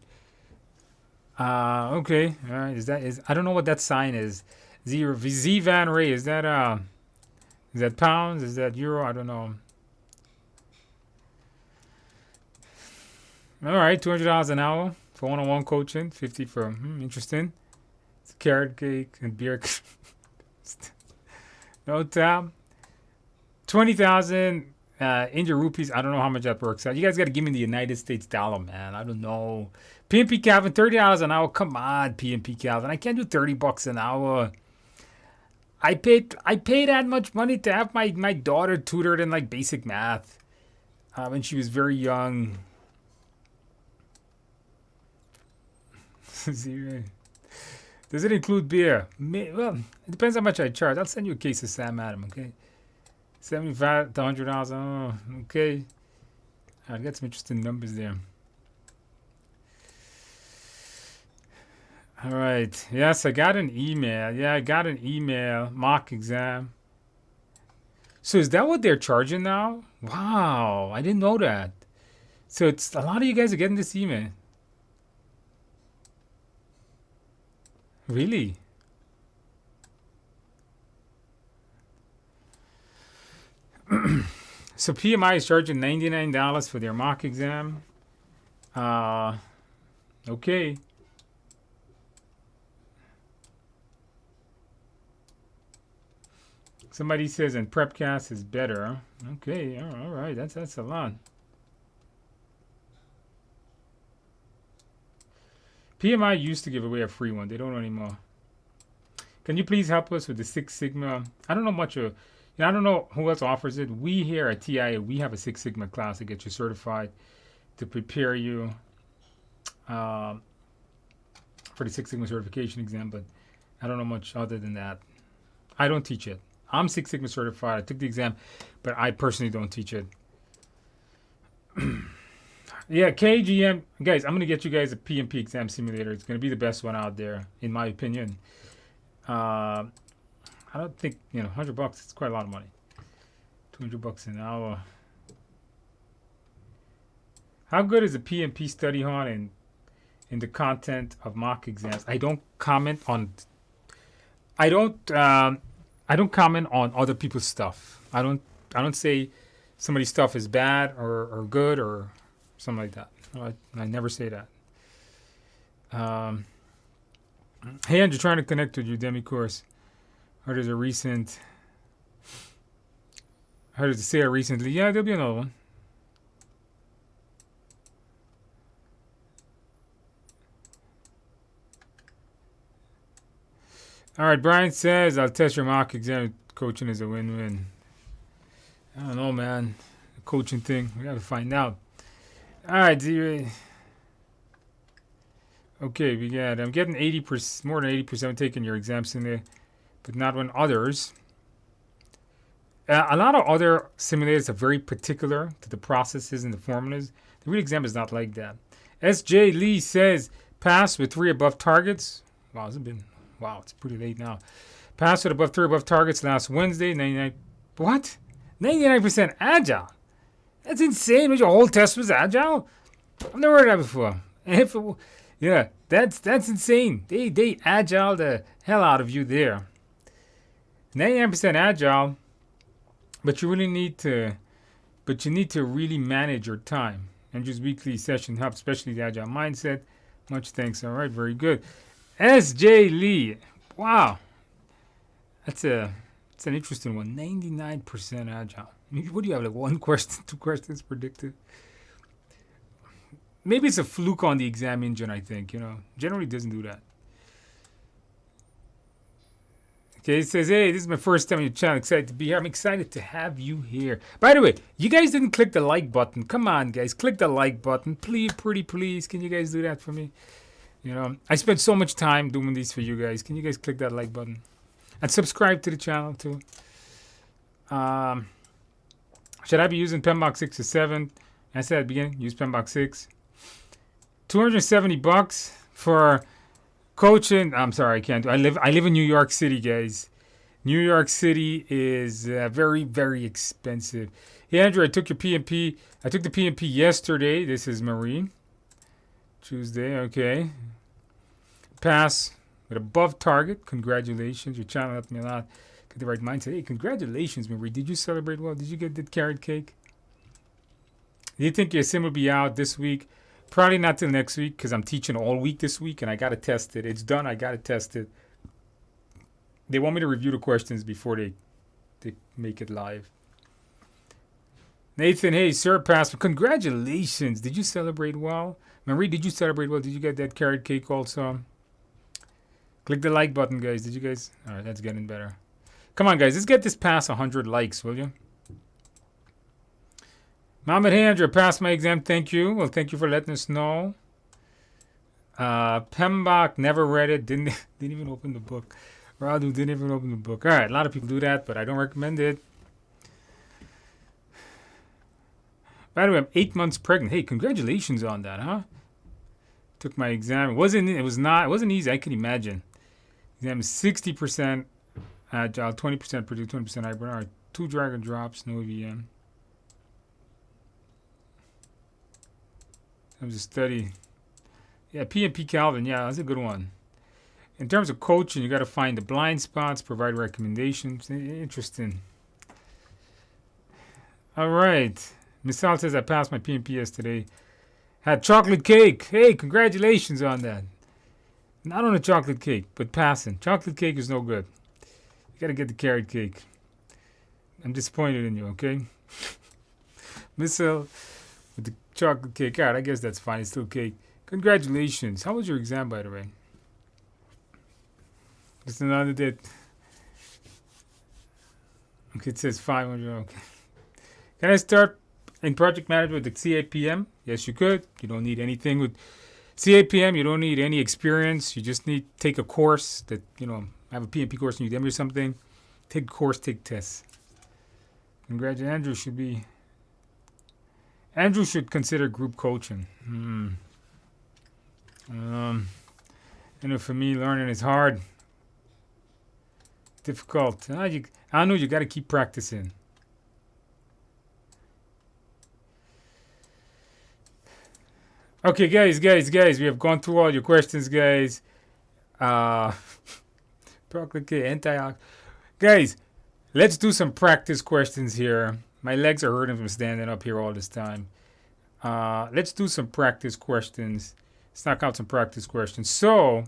Okay. All right. I don't know what that sign is. Z Van Ray. Is that pounds? Is that euro? I don't know. All right, $200 an hour for one-on-one coaching. 50 for interesting. It's carrot cake and beer. No tab. 20,000 Indian rupees. I don't know how much that works out. You guys got to give me the United States dollar, man. I don't know. PMP Calvin, $30 an hour. Come on, PMP Calvin. I can't do $30 an hour. I paid that much money to have my daughter tutored in like basic math when she was very young. Does it include beer? Well, it depends how much I charge. I'll send you a case of Sam Adam, okay? $75 to $100. Oh, okay. I got some interesting numbers there. All right. Yes, I got an email. Yeah, I got an email. Mock exam. So is that what they're charging now? Wow, I didn't know that. So it's a lot of you guys are getting this email. Really? So PMI is charging $99 for their mock exam. Okay. Somebody says, and PrepCast is better. Okay, all right, that's a lot. PMI used to give away a free one. They don't anymore. Can you please help us with the Six Sigma? I don't know much of, I don't know who else offers it. We here at TIA, we have a Six Sigma class to get you certified, to prepare you for the Six Sigma certification exam, but I don't know much other than that. I don't teach it. I'm Six Sigma certified. I took the exam, but I personally don't teach it. Yeah, KGM. Guys, I'm going to get you guys a PMP exam simulator. It's going to be the best one out there, in my opinion. I don't think, $100, it's quite a lot of money. $200 an hour. How good is the PMP study hall in the content of mock exams? I don't comment on. I don't. I don't comment on other people's stuff. I don't. I don't say somebody's stuff is bad or good or something like that. I never say that. Hey, Andrew, trying to connect with your Udemy course. Heard there's a recent. Heard there's a sale recently. Yeah, there'll be another one. All right, Brian says, I'll test your mock exam. Coaching is a win-win. I don't know, man. The coaching thing, we got to find out. All right, okay, we got, I'm getting 80%, more than 80% taking your exams in there, but not when others. A lot of other simulators are very particular to the processes and the formulas. The real exam is not like that. S.J. Lee says, pass with 3 above targets. Wow, it's pretty late now. Passed with above 3 above targets last Wednesday. 99. What? 99% agile. That's insane. Your whole test was agile. I've never heard of that before. Yeah, that's insane. They agile the hell out of you there. 99% agile, but you really need to. But you need to really manage your time. Andrew's weekly session helps, especially the agile mindset. Much thanks. All right, very good. S.J. Lee. Wow. That's an interesting one. 99% agile. What do you have, like 1 question, 2 questions predicted? Maybe it's a fluke on the exam engine, I think. Generally doesn't do that. Okay, it says, hey, this is my first time on your channel. Excited to be here. I'm excited to have you here. By the way, you guys didn't click the like button. Come on, guys. Click the like button. Please, please. Can you guys do that for me? I spent so much time doing these for you guys. Can you guys click that like button? And subscribe to the channel, too. Should I be using PMBOK 6 or 7? I said at the beginning, use PMBOK 6. $270 for coaching. I'm sorry, I can't do. I live in New York City, guys. New York City is very, very expensive. Hey, Andrew, I took your PMP. I took the PMP yesterday. This is Marie. Tuesday, okay. Pass with above target. Congratulations. Your channel helped me a lot. Get the right mindset. Hey, congratulations, Marie. Did you celebrate well? Did you get the carrot cake? Do you think your sim will be out this week? Probably not till next week because I'm teaching all week this week and I got to test it. It's done. I got to test it. They want me to review the questions before they make it live. Nathan, hey, sir, Pastor, congratulations. Did you celebrate well? Marie, did you celebrate well? Did you get that carrot cake also? Click the like button, guys. Did you guys? All right, that's getting better. Come on, guys. Let's get this past 100 likes, will you? Mohammed, hey, Andrew, passed my exam. Thank you. Well, thank you for letting us know. PMBOK, never read it. Didn't even open the book. Radu didn't even open the book. All right, a lot of people do that, but I don't recommend it. By the way, I'm 8 months pregnant. Hey, congratulations on that, huh? Took my exam. It wasn't easy. I can imagine. Exam is 60% agile, 20% Purdue, 20% hybrid. All right, 2 drag and drops, no VM. That was a study. Yeah, PMP Calvin. Yeah, that's a good one. In terms of coaching, you got to find the blind spots, provide recommendations. Interesting. All right. Miss Sal says I passed my PMP yesterday. Had chocolate cake. Hey, congratulations on that. Not on a chocolate cake, but passing. Chocolate cake is no good. You got to get the carrot cake. I'm disappointed in you, okay? Miss Sal with the chocolate cake. All right, I guess that's fine. It's still cake. Congratulations. How was your exam, by the way? Just another day. Okay, it says 500. Okay. Can I start in project management with the CAPM? Yes, you could. You don't need anything with CAPM. You don't need any experience. You just need to take a course that, have a PMP course in Udemy or something. Take a course, take tests. Congratulations. Andrew should consider group coaching. For me, learning is hard. Difficult. I know you got to keep practicing. Okay, guys, we have gone through all your questions, guys. Uh, Proclicate, anti guys, let's do some practice questions here. My legs are hurting from standing up here all this time. Let's do some practice questions. Let's knock out some practice questions. So,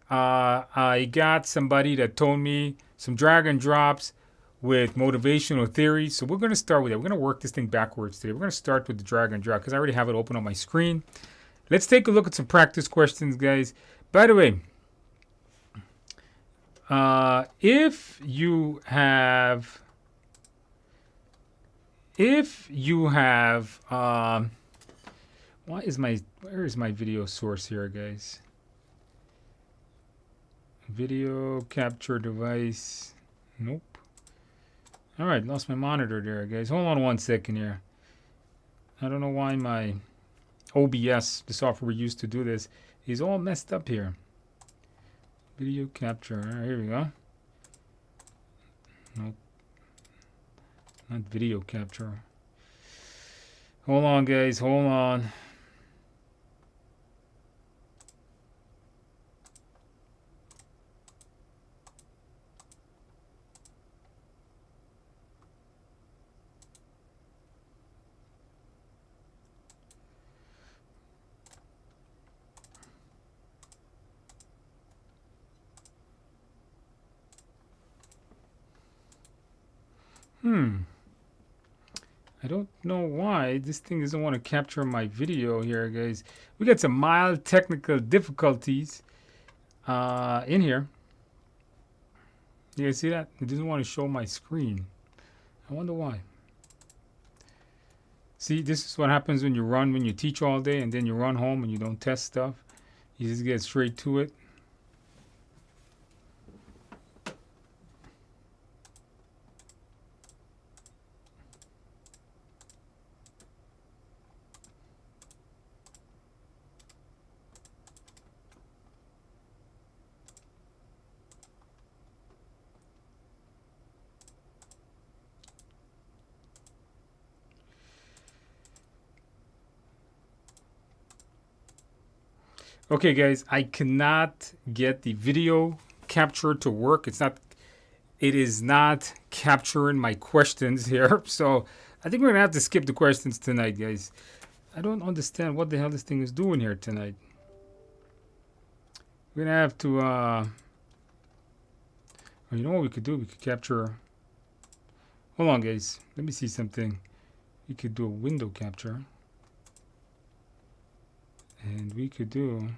I got somebody that told me some drag and drops with motivational theory. So we're going to start with it. We're going to work this thing backwards today. We're going to start with the drag and drop because I already have it open on my screen. Let's take a look at some practice questions, guys. By the way, if you have, where is my video source here, guys? Video capture device. Nope. All right, lost my monitor there, guys. Hold on 1 second here. I don't know why my OBS, the software we used to do this, is all messed up here. Video capture. All right, here we go. Nope. Not video capture. Hold on, guys. Hold on. I don't know why this thing doesn't want to capture my video here, guys. We got some mild technical difficulties in here. You guys see that? It doesn't want to show my screen. I wonder why. See, this is what happens when you teach all day and then you run home and you don't test stuff. You just get straight to it. Okay, guys, I cannot get the video capture to work. It is not capturing my questions here. So I think we're gonna have to skip the questions tonight, guys. I don't understand what the hell this thing is doing here tonight. We're gonna have to well, you know what we could do? We could capture. Hold on, guys. Let me see something. We could do a window capture. And we could do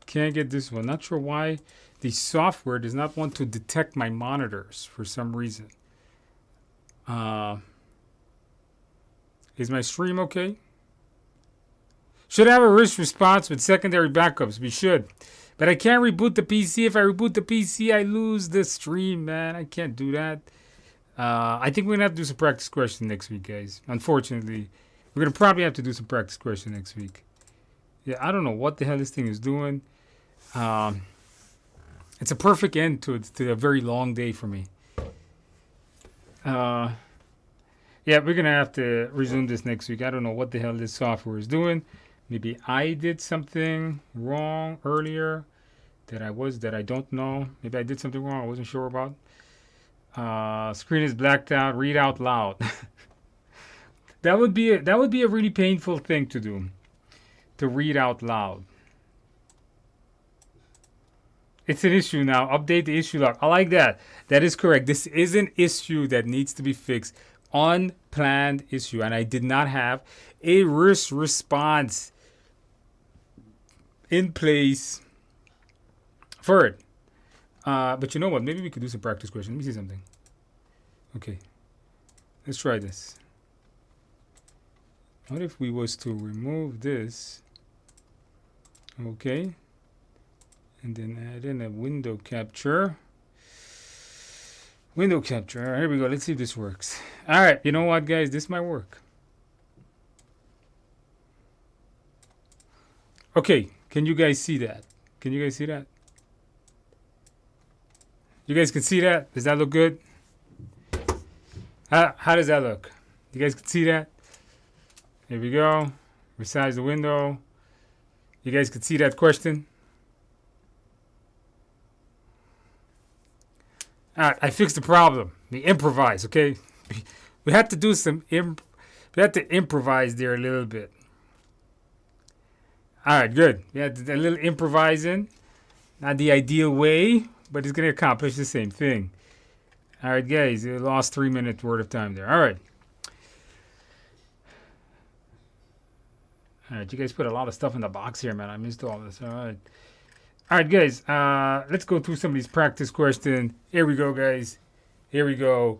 can't get this one. Not sure why the software does not want to detect my monitors for some reason. Is my stream okay? Should have a wrist response with secondary backups. We should. But I can't reboot the PC. If I reboot the PC, I lose the stream, man. I can't do that. I think we're going to have to do some practice questions next week, guys. Unfortunately, we're going to probably have to do some practice questions next week. Yeah, I don't know what the hell this thing is doing. It's a perfect end to a very long day for me. Yeah, we're going to have to resume this next week. I don't know what the hell this software is doing. Maybe I did something wrong earlier that I don't know. Maybe I did something wrong I wasn't sure about. Screen is blacked out. Read out loud. That would be a really painful thing to do. To read out loud. It's an issue now. Update the issue log. I like that. That is correct. This is an issue that needs to be fixed. Unplanned issue. And I did not have a wrist response in place for it. But you know what? Maybe we could do some practice questions. Let me see something. Okay. Let's try this. What if we was to remove this? Okay. And then add in a window capture. Window capture. All right, here we go. Let's see if this works. All right, you know what, guys? This might work. Okay, can you guys see that? Can you guys see that? You guys can see that? Does that look good? How does that look? You guys can see that? Here we go. Resize the window. You guys can see that question? All right, I fixed the problem. We improvise, okay? We had to do some we had to improvise there a little bit. All right, good. We had a little improvising. Not the ideal way, but it's going to accomplish the same thing. All right, guys, you lost 3 minutes worth of time there. All right. All right, you guys put a lot of stuff in the box here, man. I missed all this. All right. All right, guys, let's go through some of these practice questions. Here we go, guys. Here we go.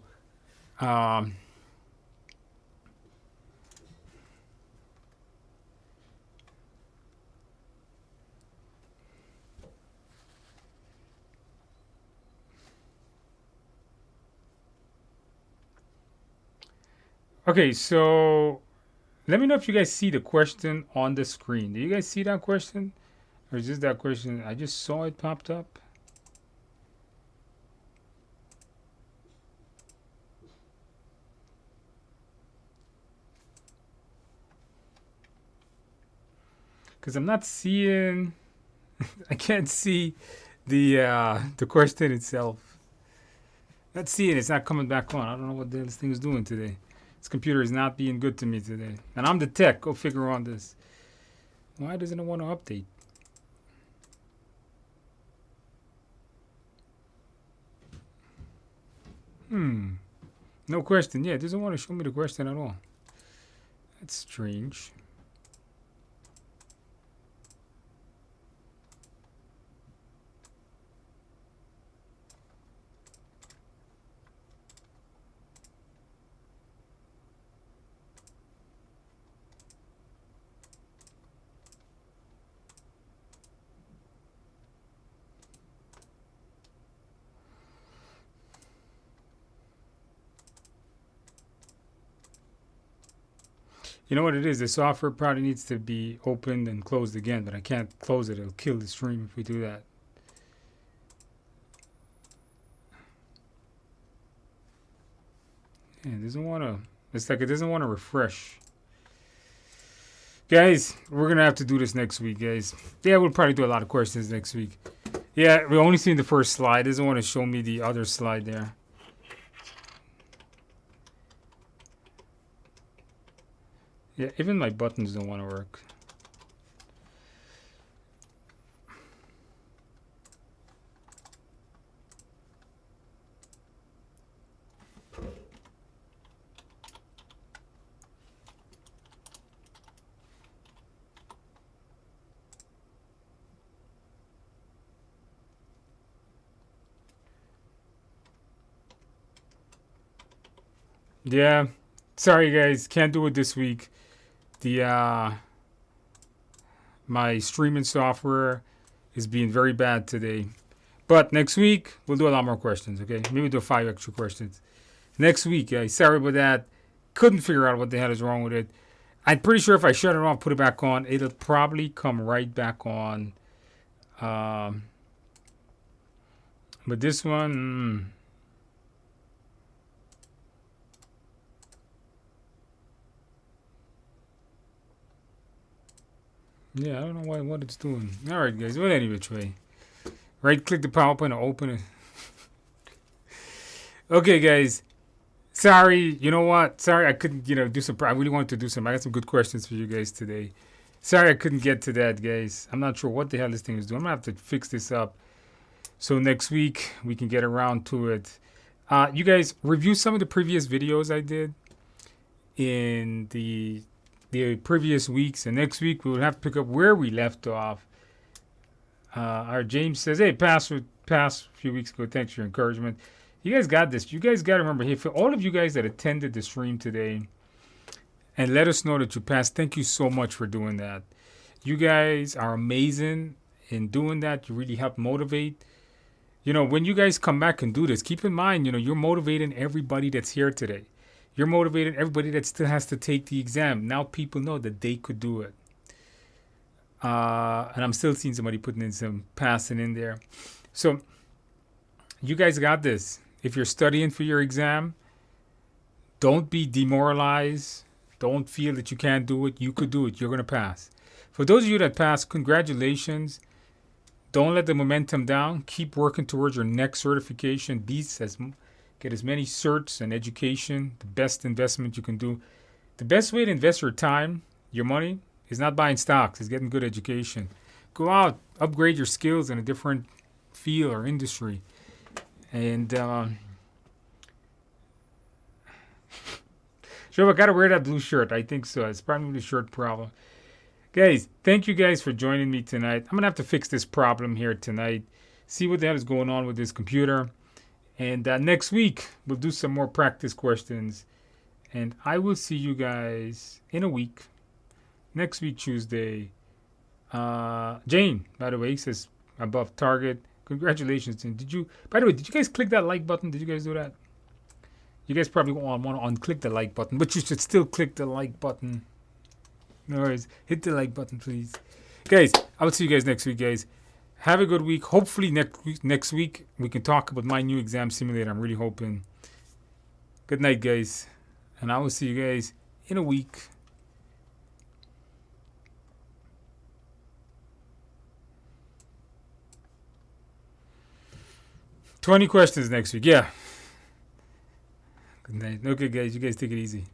Okay, so let me know if you guys see the question on the screen. Do you guys see that question? Or is this that question? I just saw it popped up. Because I'm not seeing, I can't see the question itself. Not seeing it. It's not coming back on. I don't know what this thing is doing today. This computer is not being good to me today. And I'm the tech. Go figure on this. Why doesn't it want to update? No question. Yeah, it doesn't want to show me the question at all. That's strange. You know what it is? The software probably needs to be opened and closed again, but I can't close it. It'll kill the stream if we do that. Yeah, it doesn't want to. It's like it doesn't want to refresh. Guys, we're going to have to do this next week, guys. Yeah, we'll probably do a lot of questions next week. Yeah, we're only seeing the first slide. It doesn't want to show me the other slide there. Yeah, even my buttons don't want to work. Yeah, sorry guys, can't do it this week. The my streaming software is being very bad today. But next week we'll do a lot more questions, okay? Maybe do 5 extra questions. Next week, guys. Sorry about that. Couldn't figure out what the hell is wrong with it. I'm pretty sure if I shut it off, put it back on, it'll probably come right back on. But this one, yeah, I don't know what it's doing. All right, guys. Well, any which way. Right-click the PowerPoint and open it. Okay, guys. Sorry. You know what? Sorry, I couldn't, do some. I really wanted to do some. I got some good questions for you guys today. Sorry, I couldn't get to that, guys. I'm not sure what the hell this thing is doing. I'm going to have to fix this up. So next week, we can get around to it. You guys, review some of the previous videos I did in the previous weeks. And next week, we will have to pick up where we left off. Our James says, hey, passed a few weeks ago. Thanks for your encouragement. You guys got this. You guys got to remember, hey, for all of you guys that attended the stream today and let us know that you passed, thank you so much for doing that. You guys are amazing. in doing that, you really help motivate. When you guys come back and do this, keep in mind, you're motivating everybody that's here today. You're motivating everybody that still has to take the exam. Now people know that they could do it. And I'm still seeing somebody putting in some passing in there. So you guys got this. If you're studying for your exam, don't be demoralized. Don't feel that you can't do it. You could do it. You're going to pass. For those of you that pass, congratulations. Don't let the momentum down. Keep working towards your next certification. Get as many certs and education. The best investment you can do. The best way to invest your time, your money, is not buying stocks. It's getting good education. Go out, upgrade your skills in a different field or industry. And sure, I gotta wear that blue shirt. I think so. It's probably the shirt problem. Guys, thank you guys for joining me tonight. I'm gonna have to fix this problem here tonight. See what the hell is going on with this computer. And next week we'll do some more practice questions. And I will see you guys in a week. Next week, Tuesday. Jane, by the way, says above target. Congratulations. And by the way, did you guys click that like button? Did you guys do that? You guys probably want to unclick the like button, but you should still click the like button. No worries. Hit the like button, please. Guys, I will see you guys next week, guys. Have a good week. Hopefully next week we can talk about my new exam simulator. I'm really hoping. Good night, guys. And I will see you guys in a week. $20 questions next week. Yeah. Good night. Okay, guys. You guys take it easy.